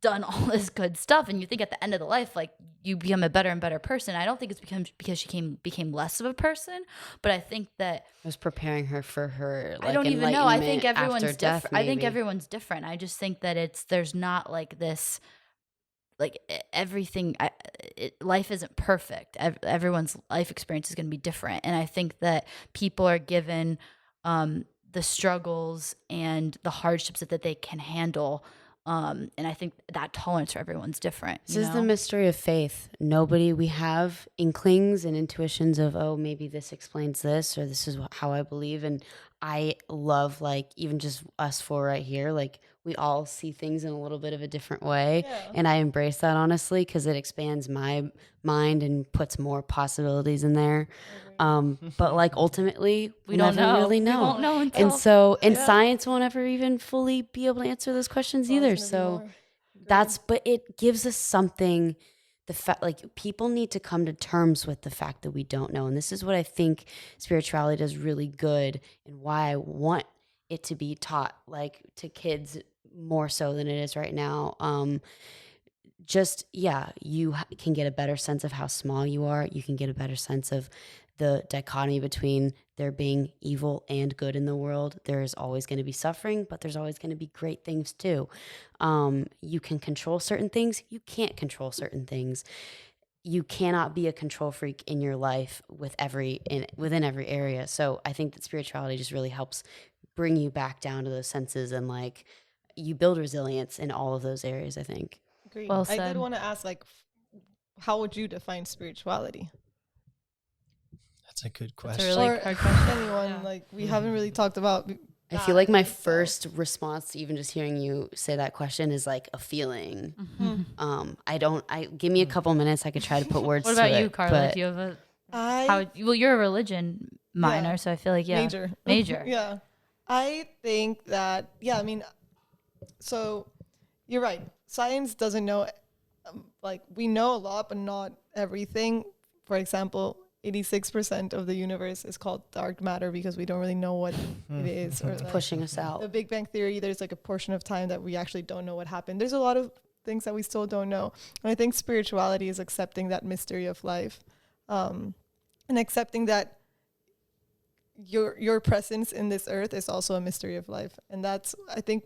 done all this good stuff, and you think at the end of the life, like, you become a better and better person. I don't think it's because she became less of a person, but I think that It was preparing her for her, like, I don't even know. I think enlightenment everyone's after death, different. I think maybe. everyone's different. I just think that there's not like this, like everything. Life isn't perfect. Everyone's life experience is going to be different, and I think that people are given the struggles and the hardships that they can handle. And I think that tolerance for everyone's different. This is the mystery of faith. We have inklings and intuitions of, oh, maybe this explains this, or this is how I believe. And I love, like, even just us four right here, like, we all see things in a little bit of a different way. Yeah. And I embrace that, honestly, because it expands my mind and puts more possibilities in there. But like, ultimately, we don't never know. really We know. won't know until. And so, and science won't ever even fully be able to answer those questions either. So but it gives us something, the fact, like, people need to come to terms with the fact that we don't know. And this is what I think spirituality does really good, and why I want it to be taught, like, to kids more so than it is right now. You can get a better sense of how small you are. You can get a better sense of the dichotomy between there being evil and good in the world. There is always going to be suffering, but there's always going to be great things too. You can control certain things. You can't control certain things. You cannot be a control freak in your life within every area. So I think that spirituality just really helps bring you back down to those senses, and like, you build resilience in all of those areas, I think. Agreed. Well I said. did want to ask, like, how would you define spirituality? That's a good That's a question. really Or hard question. anyone, Yeah. like, we haven't really talked about. I feel like my so- first response to even just hearing you say that question is like a feeling. Give me a couple minutes. I could try to put words What to about it. you, Carla? but Do you have a I well, you're a religion minor, Yeah. so I feel like major. major. Yeah. I think that, I mean, so you're right. Science doesn't know, like, we know a lot, but not everything. For example, 86% of the universe is called dark matter because we don't really know what it is. Or like pushing us the out. Big Bang Theory, there's like a portion of time that we actually don't know what happened. There's a lot of things that we still don't know. And I think spirituality is accepting that mystery of life, and accepting that your presence in this earth is also a mystery of life. And that's, I think,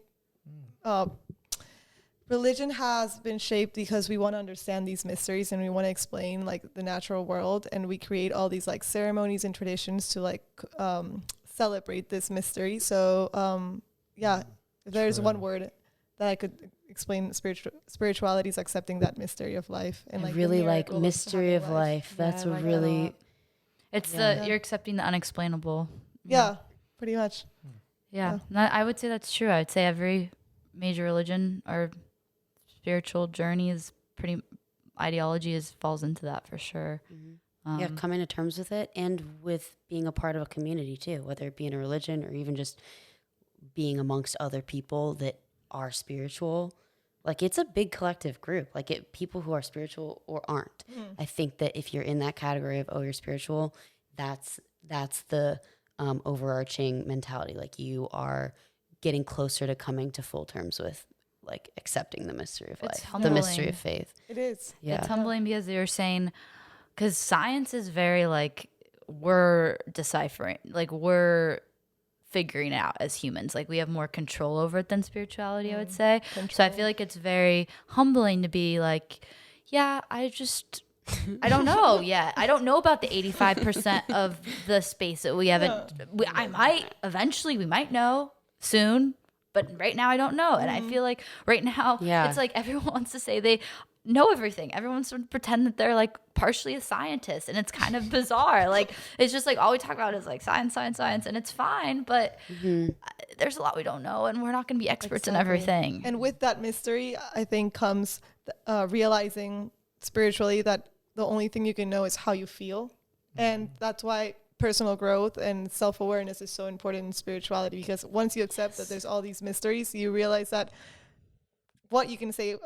religion has been shaped because we want to understand these mysteries, and we want to explain, like, the natural world, and we create all these, like, ceremonies and traditions to, like, celebrate this mystery. So if there's one word that I could explain spirituality, is accepting that mystery of life, and I like really the like miracle mystery of having life. Yeah, That's I a like that a really lot. It's Yeah. you're accepting the unexplainable. Yeah, pretty much. Yeah. I would say that's true. I would say every major religion or spiritual journey is ideology falls into that for sure. coming to terms with it, and with being a part of a community too, whether it be in a religion or even just being amongst other people that are spiritual. Like, it's a big collective group, like, people who are spiritual or aren't. I think that if you're in that category of, oh, you're spiritual, that's the overarching mentality. Like, you are getting closer to coming to full terms with, like, accepting the mystery of It's life, the mystery humbling. of faith. It is. Yeah. It's humbling because you're saying, because science is very like, we're deciphering, like, we're figuring it out as humans. Like, we have more control over it than spirituality, I would say. So I feel like it's very humbling to be like, yeah, I don't know yet. I don't know about the 85% of the space that we haven't. I might eventually. We might know soon. but right now I don't know. And I feel like right now it's like everyone wants to say they know everything. Everyone wants to pretend that they're like partially a scientist, and it's kind of bizarre. Like it's just like all we talk about is like science, science, science, and it's fine, but there's a lot we don't know, and we're not going to be experts in everything. And with that mystery, I think comes realizing spiritually that the only thing you can know is how you feel. And that's why personal growth and self-awareness is so important in spirituality, because once you accept that there's all these mysteries, you realize that what you can say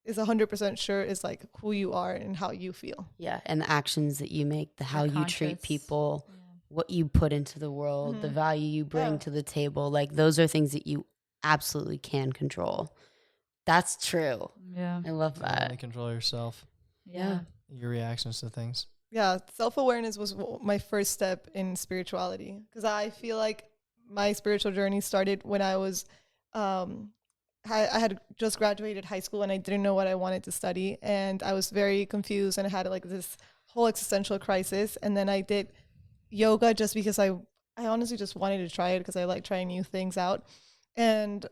is 100% sure is like who you are and how you feel. Yeah, and the actions that you make, how you treat conscious. people, what you put into the world, the value you bring to the table, like those are things that you absolutely can control. That's true. Yeah. I love You only that. control yourself, Yeah. your reactions to things. Yeah, self-awareness was my first step in spirituality, because I feel like my spiritual journey started when I was I had just graduated high school and I didn't know what I wanted to study, and I was very confused and I had like this whole existential crisis. And then I did yoga just because I honestly just wanted to try it, because I like trying new things out. And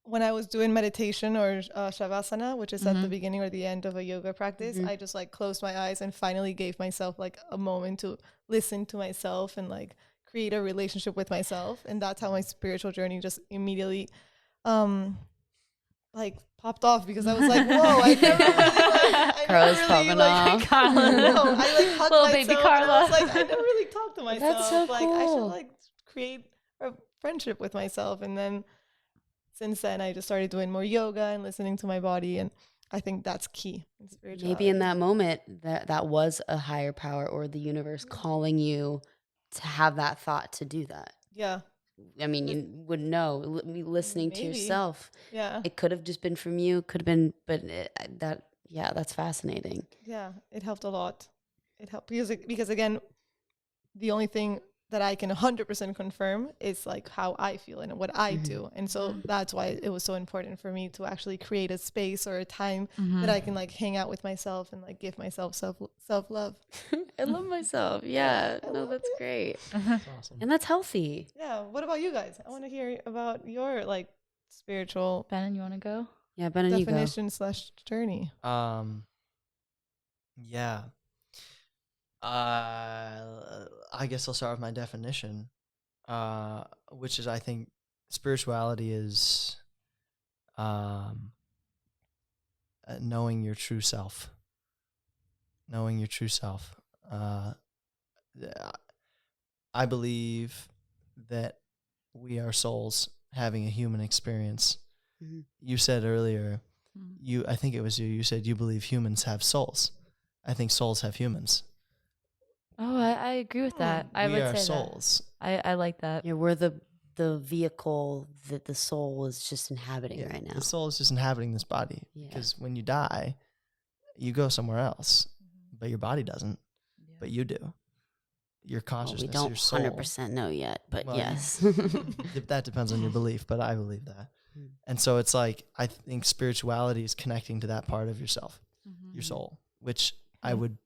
when I was doing meditation or shavasana, which is at the beginning or the end of a yoga practice, I just like closed my eyes and finally gave myself like a moment to listen to myself and like create a relationship with myself. And that's how my spiritual journey just immediately like popped off, because I was like, whoa, I never really like, Carla's popping off. no, I like hugged Little myself, baby and I Carla. was like, I never really talked to myself. That's so like I should cool. like create a friendship with myself. And then since then I just started doing more yoga and listening to my body, and I think that's key in spirituality. Maybe in that moment that was a higher power or the universe calling you to have that thought to do that. Yeah. I mean, you would know listening to Maybe. yourself. Yeah. It could have just been from you. Could have been, but that's fascinating. Yeah, it helped a lot. It helped because again, the only thing that I can 100% confirm is like how I feel and what I do. And so that's why it was so important for me to actually create a space or a time that I can like hang out with myself and like give myself self-love. I love myself. Yeah, no, that's great, That's awesome. and that's healthy. Yeah. What about you guys? I want to hear about your like spiritual Benen, you want to go? Yeah, Benen, you go. definition/journey. Yeah. I guess I'll start with my definition, which is I think spirituality is knowing your true self. Knowing your true self. I believe that we are souls having a human experience. You said earlier, I think it was you said you believe humans have souls. I think souls have humans. Oh, I agree with that. I We would are say souls. that. I like that. Yeah, we're the vehicle that the soul is just inhabiting right now. The soul is just inhabiting this body. Yeah. Because when you die, you go somewhere else, but your body doesn't. But you do. Your Well, consciousness, we don't your soul. 100% know yet, but Well, yes. That depends on your belief, but I believe that. And so it's like, I think spirituality is connecting to that part of yourself, your soul, which I would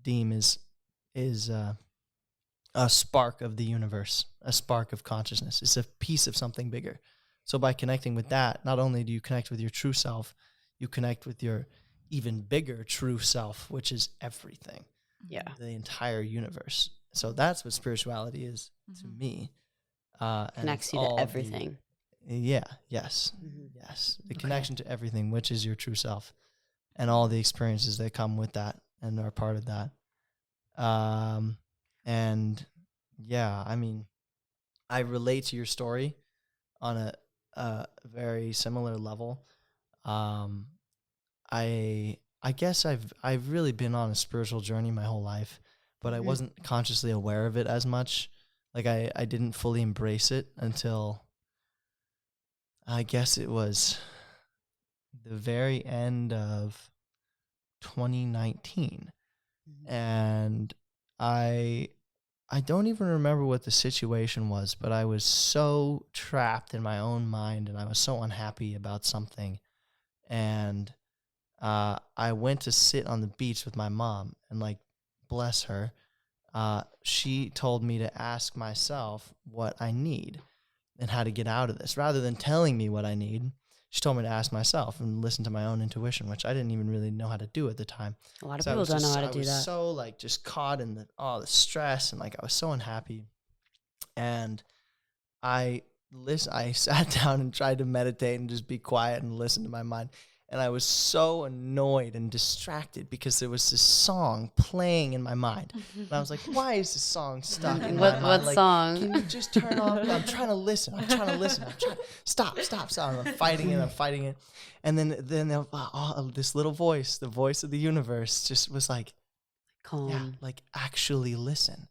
deem is a spark of the universe, a spark of consciousness. It's a piece of something bigger. So by connecting with that, not only do you connect with your true self, you connect with your even bigger true self, which is everything. Yeah. The entire universe. So that's what spirituality is to me. And Connects it's you to all the- everything. Yes. The connection to everything, which is your true self, and all the experiences that come with that and are part of that. And yeah, I mean, I relate to your story on a very similar level. I guess I've really been on a spiritual journey my whole life, but I wasn't consciously aware of it as much. Like I didn't fully embrace it until I guess it was the very end of 2019. And I don't even remember what the situation was, but I was so trapped in my own mind and I was so unhappy about something. And I went to sit on the beach with my mom, and like, bless her, she told me to ask myself what I need. and how to get out of this. Rather than telling me what I need, she told me to ask myself and listen to my own intuition, which I didn't even really know how to do at the time. A lot of people don't know how to do that. I was so like just caught in the stress, and like I was so unhappy. And I sat down and tried to meditate and just be quiet and listen to my mind. And I was so annoyed and distracted because there was this song playing in my mind. And I was like, why is this song stuck in my mind? What Like, song? can you just turn off? I'm trying to listen. Stop. I'm fighting it. And then this little voice, the voice of the universe, just was like, calm. yeah, like actually listen.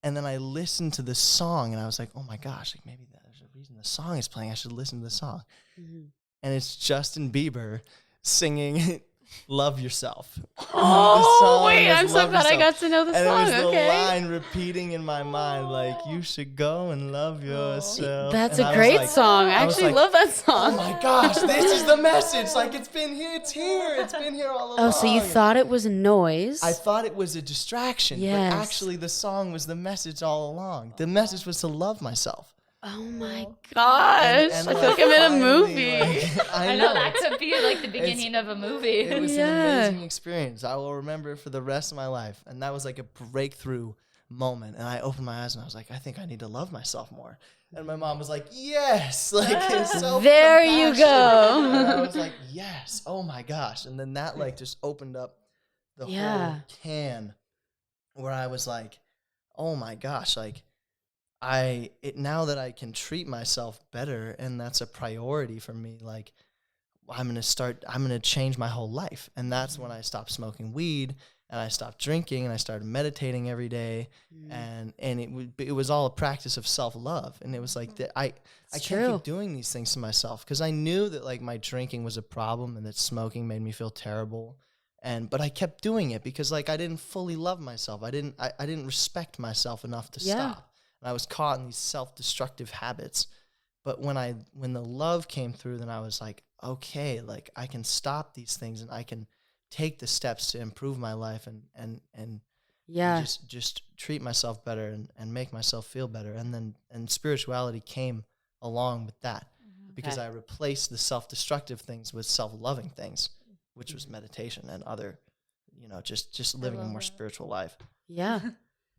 And then I listened to the song and I was like, oh my gosh, like maybe there's a reason the song is playing. I should listen to the song. Mm-hmm. And it's Justin Bieber singing Love Yourself. Oh, wait, I'm so glad I got to know the and song. And it was okay. the line repeating in my mind, like, you should go and love yourself. That's and a great like, song. I actually love that song. Oh my gosh, this is the message. Like, it's been here. It's been here all along. Oh, so you thought it was a noise? I thought it was a distraction. Yes. But actually, the song was the message all along. The message was to love myself. Oh my gosh. And I like, feel like I'm in a finally, movie. like, I know that could be like the beginning of a movie. It was Yeah. an amazing experience. I will remember it for the rest of my life. And that was like a breakthrough moment. And I opened my eyes and I was like, I think I need to love myself more. And my mom was like, yes. Like, it's so There you go. And I was like, yes. Oh my gosh. And then that like just opened up the whole can where I was like, oh my gosh, like now that I can treat myself better, and that's a priority for me, like I'm going to change my whole life. And that's when I stopped smoking weed and I stopped drinking and I started meditating every day. And it was all a practice of self-love. And it was like that I can't keep doing these things to myself because I knew that like my drinking was a problem and that smoking made me feel terrible. But I kept doing it because like I didn't fully love myself. I didn't respect myself enough to stop. And I was caught in these self-destructive habits. But when the love came through, then I was like, okay, like I can stop these things and I can take the steps to improve my life and just treat myself better and make myself feel better. And spirituality came along with that because I replaced the self-destructive things with self-loving things, which was meditation and other, just living a more spiritual life. Yeah.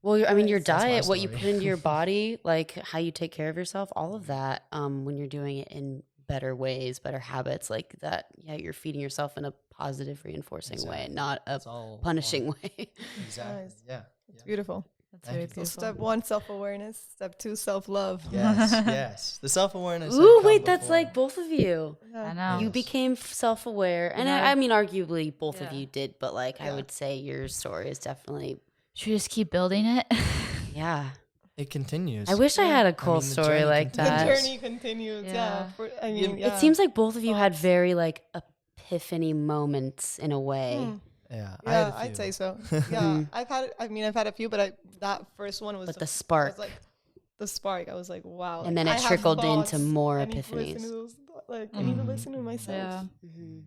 Well, I mean, your diet, what you story. put into your body, like how you take care of yourself, all of that, when you're doing it in better ways, better habits like that, you're feeding yourself in a positive, reinforcing way, not a punishing way. Exactly. Nice. Yeah. It's beautiful. That's very So beautiful. step 1, self-awareness. Step 2, self-love. Yes. The self-awareness. Ooh, wait, that's like both of you. I know. You became self-aware. And I mean, arguably both of you did, but like I would say your story is definitely... Should we just keep building it? Yeah. It continues. I wish I had a cool the story journey like continues. The that. journey continues. Yeah. It seems like both of you had very like epiphany moments in a way. Yeah. I had Yeah, a few. I'd say so. Yeah, I've had a few, but that first one was But the spark. was like the spark. I was like, wow. And then I it have trickled thoughts. into more I need to listen epiphanies. to those I need to listen to myself. Yeah. Mm-hmm.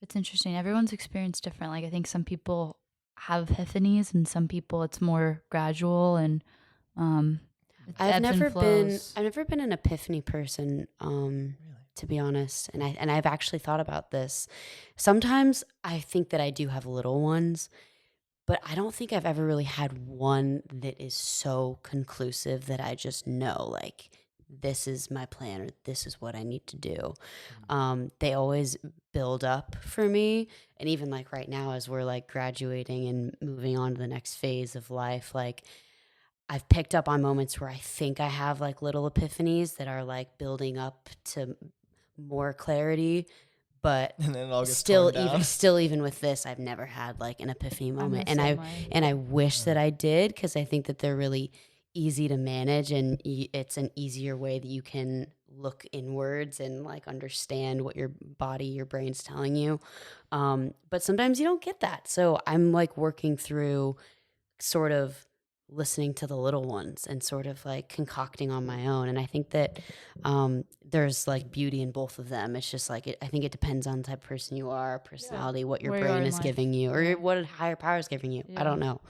It's interesting. Everyone's experience different. Like I think some people have epiphanies and some people it's more gradual and it I've ebbs and never flows. been an epiphany person, to be honest. And I've actually thought about this. Sometimes I think that I do have little ones, but I don't think I've ever really had one that is so conclusive that I just know like this is my plan or this is what I need to do. They always build up for me. And even like right now, as we're like graduating and moving on to the next phase of life, like I've picked up on moments where I think I have like little epiphanies that are like building up to more clarity. But And then it all gets still, torn down. even with this, I've never had like an epiphany moment, the and same way. I wish that I did because I think that they're really easy to manage, and it's an easier way that you can look inwards and like understand what your body, your brain's telling you. But sometimes you don't get that, so I'm like working through sort of listening to the little ones and sort of like concocting on my own. And I think that there's like beauty in both of them. It's just like, I think it depends on the type of person you are, personality, what your Where you are brain in is life. giving you, or what a higher power is giving you. I don't know.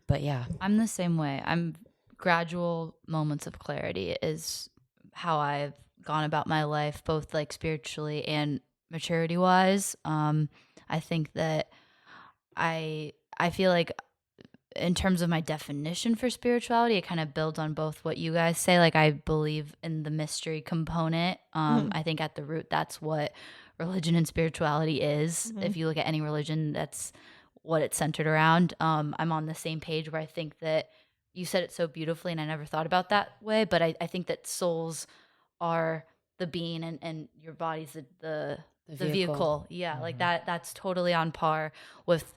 But yeah. I'm the same way. I'm gradual moments of clarity is how I've gone about my life, both like spiritually and maturity wise. I think that I feel like in terms of my definition for spirituality, it kind of builds on both what you guys say. Like I believe in the mystery component. I think at the root, that's what religion and spirituality is. If you look at any religion, that's what it's centered around. I'm on the same page where I think that you said it so beautifully, and I never thought about that way. But I think that souls are the being, and your body's the vehicle. Yeah, like that's totally on par with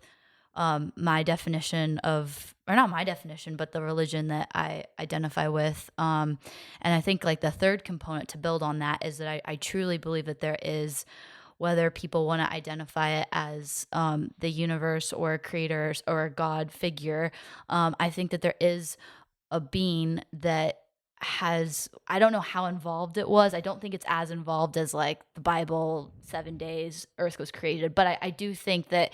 my definition of, or not my definition, but the religion that I identify with. And I think like the third component to build on that is that I truly believe that there is, whether people want to identify it as the universe or a creator or a God figure, I think that there is a being that has, I don't know how involved it was. I don't think it's as involved as like the Bible, 7 days, Earth was created. But I do think that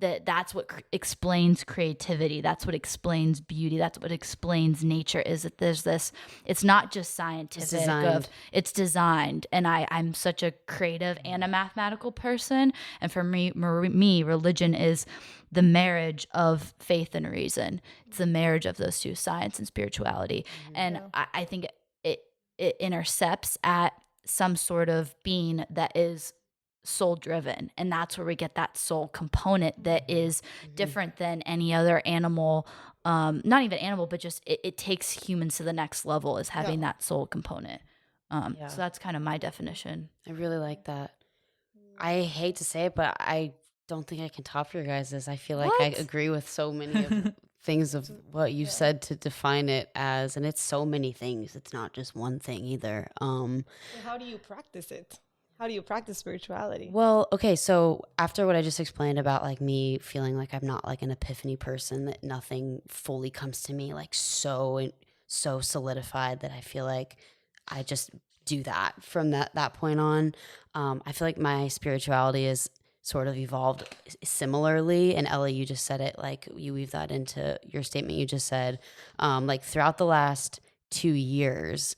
that's what explains creativity. That's what explains beauty. That's what explains nature, is that there's this, it's not just scientific, it's designed. And I'm such a creative and a mathematical person. And for me, religion is the marriage of faith and reason. It's the marriage of those two, science and spirituality. And I think it intercepts at some sort of being that is soul driven, and that's where we get that soul component that is different than any other animal, not even animal, but just it takes humans to the next level, is having that soul component. So that's kind of my definition. I really like that. I hate to say it, but I don't think I can top your guys's. I feel like I agree with so many of things of what you said to define it as, and it's so many things. It's not just one thing either. So how do you practice it? How do you practice spirituality? Well, okay, so after what I just explained about like me feeling like I'm not like an epiphany person, that nothing fully comes to me like so solidified, that I feel like I just do that from that point on. I feel like my spirituality is sort of evolved similarly. And Ella, you just said it, like you weave that into your statement you just said. Like throughout the last 2 years,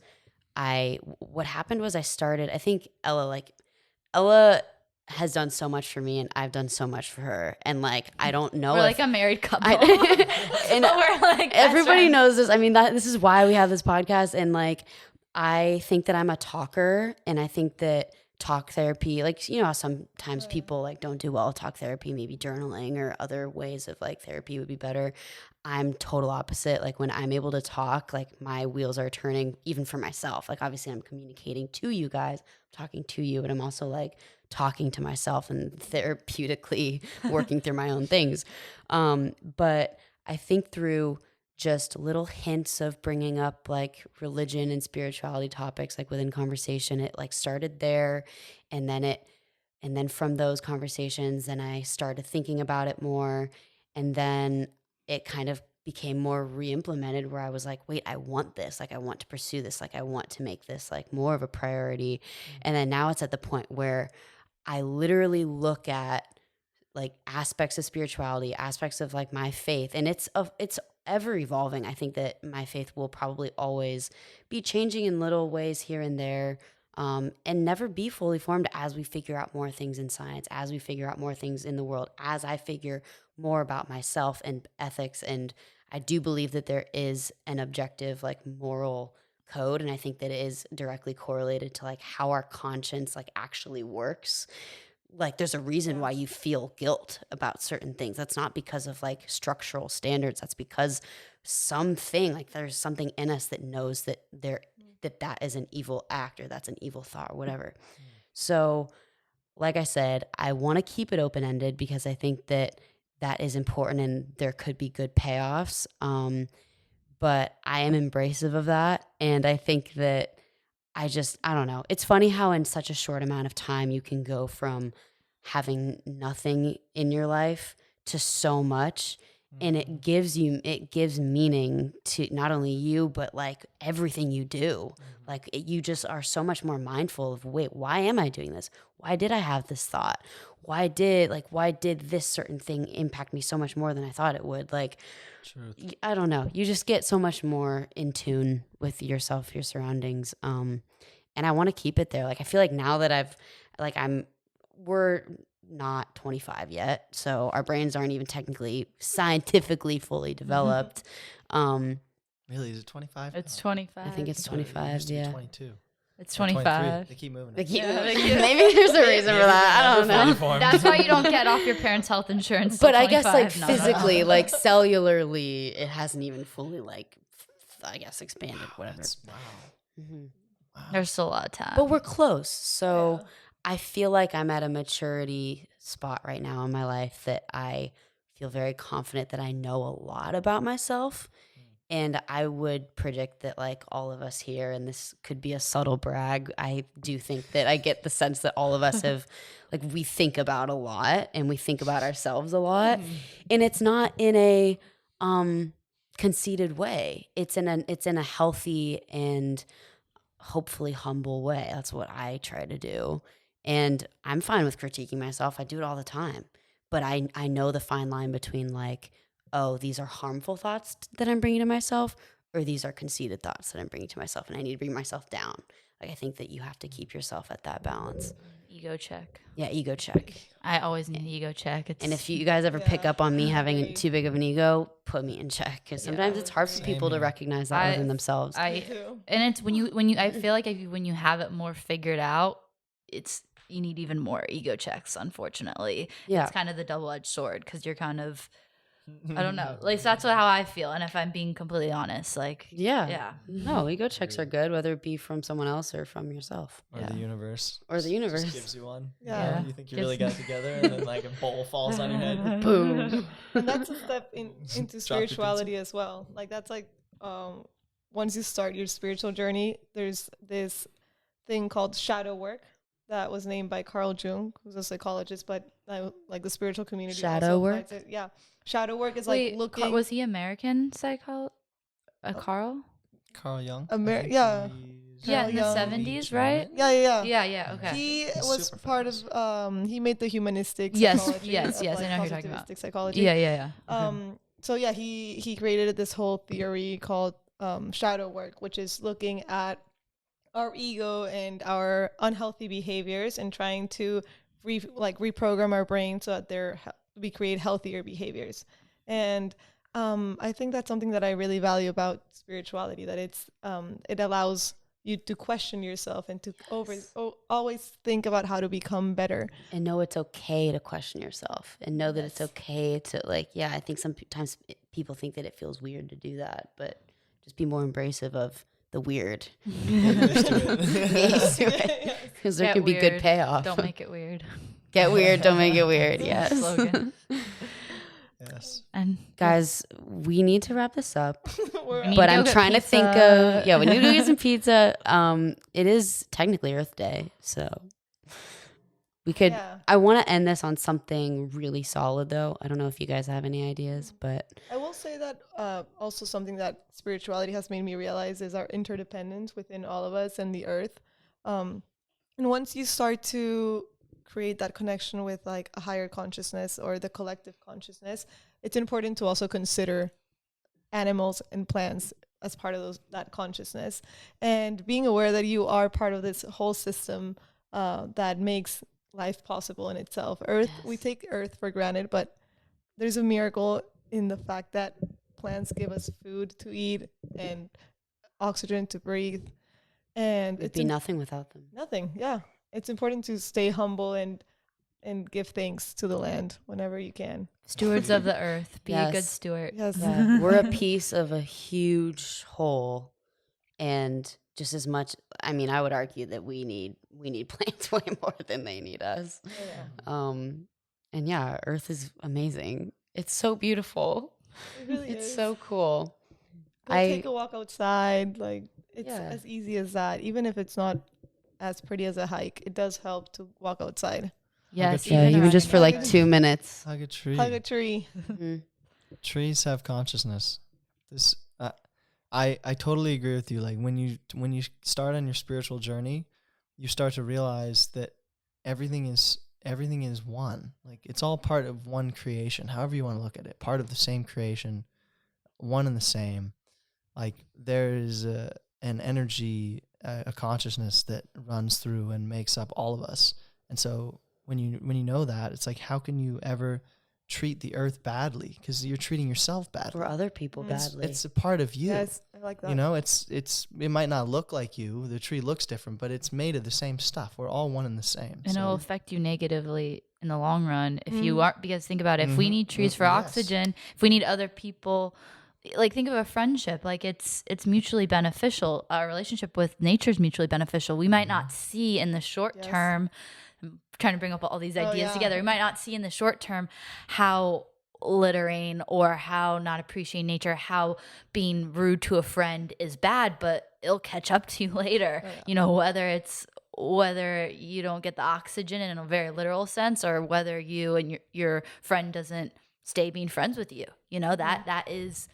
what happened was I think Ella has done so much for me, and I've done so much for her. And like, I don't know. We're like a married couple. And we're like everybody knows this. I mean, this is why we have this podcast. And like, I think that I'm a talker, and I think that talk therapy, like, you know, how sometimes people like don't do well with talk therapy, maybe journaling or other ways of like therapy would be better. I'm total opposite. Like when I'm able to talk, like my wheels are turning even for myself. Like obviously I'm communicating to you guys, I'm talking to you, but I'm also like talking to myself and therapeutically working through my own things. But I think through just little hints of bringing up like religion and spirituality topics, like within conversation, it like started there. And then from those conversations, then I started thinking about it more. And then it kind of became more re-implemented, where I was like, wait, I want this. Like I want to pursue this. Like I want to make this like more of a priority. And then now it's at the point where I literally look at like aspects of spirituality, aspects of like my faith, and it's ever evolving. I think that my faith will probably always be changing in little ways here and there, and never be fully formed as we figure out more things in science, as we figure out more things in the world, as I figure more about myself and ethics. And I do believe that there is an objective like moral code, and I think that it is directly correlated to like how our conscience like actually works. Like there's a reason why you feel guilt about certain things. That's not because of like structural standards. That's because something, like there's something in us that knows that that is an evil act, or that's an evil thought, or whatever. So like I said, I want to keep it open-ended because I think that is important and there could be good payoffs. But I am embracive of that. And I think that I don't know. It's funny how in such a short amount of time you can go from having nothing in your life to so much. and it gives meaning to not only you, but like everything you do. Like you just are so much more mindful of, wait, why am I doing this? Why did I have this thought? Why did this certain thing impact me so much more than I thought it would? Like, I don't know. You just get so much more in tune with yourself, your surroundings. And I want to keep it there. Like, I feel like now that we're not 25 yet, so our brains aren't even technically scientifically fully developed. Really, is it 25? It's 25. I think it's It 25. used to be Yeah, 22. It's Or 25. They keep moving. maybe there's a reason for that. I don't know. That's why you don't get off your parents' health insurance. But I guess like 25. No. physically, like cellularly, it hasn't even fully I guess expanded. Whatever. Wow. Mhm. Wow. There's still a lot of time. But we're close. So I feel like I'm at a maturity spot right now in my life that I feel very confident that I know a lot about myself. And I would predict that like all of us here, and this could be a subtle brag, I do think that I get the sense that all of us have, like, we think about a lot and we think about ourselves a lot. And it's not in a conceited way. It's in a healthy and hopefully humble way. That's what I try to do. And I'm fine with critiquing myself. I do it all the time. But I know the fine line between like, oh, these are harmful thoughts that I'm bringing to myself, or these are conceited thoughts that I'm bringing to myself, and I need to bring myself down. Like, I think that you have to keep yourself at that balance. Ego check. Yeah, ego check. I always need an ego check. And if you guys ever pick up on me having too big of an ego, put me in check, because sometimes it's hard for people to recognize that within themselves. And it's when you I feel like when you have it more figured out, you need even more ego checks. Unfortunately, it's kind of the double-edged sword, because you're kind of, I don't know. At least that's how I feel. And if I'm being completely honest, like, No, ego checks are good, whether it be from someone else or from yourself. Or the universe. Or the universe. Just gives you one. Yeah. You think you really got it together, and then like a bowl falls on your head. Boom. And that's a step into Drop the spirituality as well. Like, that's like, once you start your spiritual journey, there's this thing called shadow work that was named by Carl Jung, who's a psychologist, but like the spiritual community. Shadow also work? applies it. Yeah. Shadow work is wait, like looking. was he American psychologist? Carl? Carl Jung. Yeah. Yeah, in the Young. 70s, right? Yeah. Okay. He He's was super part famous. of he made the humanistic Yes, psychology. yes, of, yes, like, I know who you're talking about. positivistic psychology. Yeah. So yeah, he created this whole theory called shadow work, which is looking at our ego and our unhealthy behaviors and trying to reprogram our brain so that we create healthier behaviors. And I think that's something that I really value about spirituality, that it allows you to question yourself and to always think about how to become better. And know it's okay to question yourself, and know that it's okay to I think sometimes people think that it feels weird to do that, but just be more embracive of the weird. Get used to it. Because there can be good payoff. Don't make it weird. Get weird, don't make it weird. Yes. Slogan. Yes. And Guys, we need to wrap this up. need But to I'm go get trying to think pizza. of we need to go get some pizza. It is technically Earth Day, so we could I want to end this on something really solid though. I don't know if you guys have any ideas, but I will say that also something that spirituality has made me realize is our interdependence within all of us and the earth. And once you start to create that connection with like a higher consciousness or the collective consciousness, it's important to also consider animals and plants as part of that consciousness, and being aware that you are part of this whole system that makes life possible in itself. Earth, we take Earth for granted, but there's a miracle in the fact that plants give us food to eat and oxygen to breathe, and it'd be nothing without them. Nothing. Yeah, it's important to stay humble and give thanks to the land whenever you can. Stewards of the earth. Be a good Yes. steward. Yes. Yeah, we're a piece of a huge whole, and just as much. I mean, I would argue that we need plants way more than they need us. And yeah, Earth is amazing. It's so beautiful. It really It's is. so cool. Go take a walk outside. Like, it's as easy as that. Even if it's not as pretty as a hike, it does help to walk outside. Yes. Yeah, even just for like 2 minutes. Hug a tree. Hug a tree. Mhm. Trees have consciousness. This I totally agree with you. Like when you start on your spiritual journey, you start to realize that everything is one. Like it's all part of one creation. However you want to look at it, part of the same creation, one and the same. Like there is an energy, a consciousness that runs through and makes up all of us. And so when you know that, it's like, how can you ever treat the earth badly? Because you're treating yourself badly. Or other people badly. It's a part of you. Yes, I like that. You know, it might not look like you. The tree looks different, but it's made of the same stuff. We're all one and the same. And so. it'll affect you negatively in the long run if you aren't, because think about it, if we need trees for oxygen, if we need other people, like think of a friendship, like it's mutually beneficial. Our relationship with nature is mutually beneficial. We might not see in the short term, I'm trying to bring up all these ideas together, we might not see in the short term how littering or how not appreciating nature, how being rude to a friend is bad, but it'll catch up to you later. You know, whether you don't get the oxygen in a very literal sense, or whether you and your friend doesn't stay being friends with you. You know, that is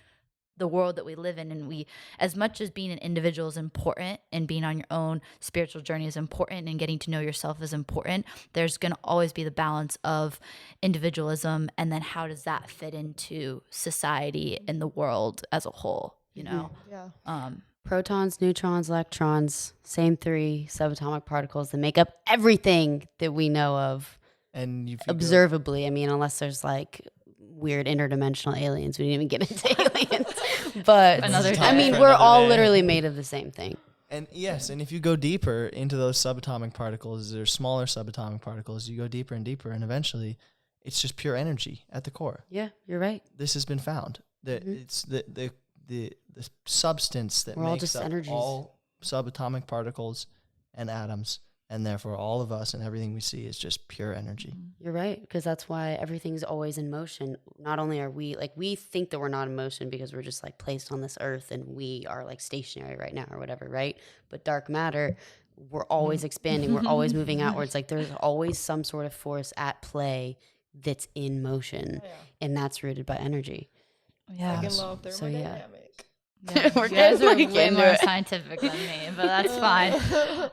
the world that we live in. And we, as much as being an individual is important and being on your own spiritual journey is important and getting to know yourself is important, there's going to always be the balance of individualism, and then how does that fit into society and the world as a whole, you know? Protons, neutrons, electrons, same three subatomic particles that make up everything that we know of. And observably, I mean, unless there's like weird interdimensional aliens, we didn't even get into aliens. But I mean, we're all literally made of the same thing. And yes, and if you go deeper into those subatomic particles, there's smaller subatomic particles, you go deeper and deeper, and eventually it's just pure energy at the core. Yeah, you're right. This has been found. That it's the substance that makes up energies. all subatomic particles and atoms, and therefore all of us and everything we see is just pure energy. You're right, because that's why everything's always in motion. Not only are we, like, we think that we're not in motion because we're just like placed on this earth and we are like stationary right now or whatever, right? But dark matter, we're always expanding, we're always moving outwards. Like there's always some sort of force at play that's in motion, and that's rooted by energy. Yeah. Like in law of thermodynamics. Yeah. You guys are way more scientific than me, but that's fine.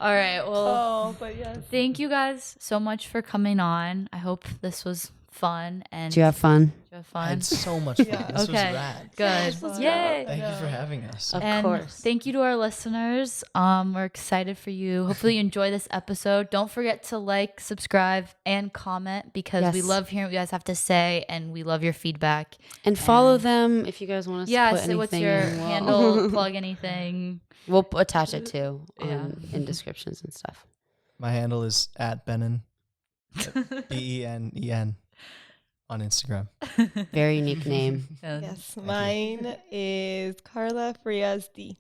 All right. Well, but yes. Thank you guys so much for coming on. I hope this was fun. And Do you have fun? I had so much fun. This was okay. rad. Good. Yay. Thank you for having us. Of And course. thank you to our listeners. We're excited for you. Hopefully you enjoy this episode. Don't forget to like, subscribe, and comment, because we love hearing what you guys have to say, and we love your feedback. And follow them if you guys want us to put anything. So what's your handle? Plug anything. We'll attach it too in descriptions and stuff. My handle is @Benen, BENEN on Instagram. Very unique name. Yes, mine is Carla Frias D.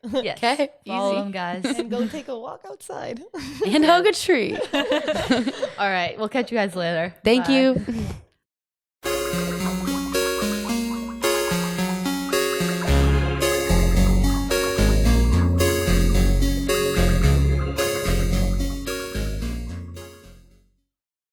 Yes. Okay, Follow easy. them, guys. And go take a walk outside. And hug a tree. All right. We'll catch you guys later. Thank Bye. you.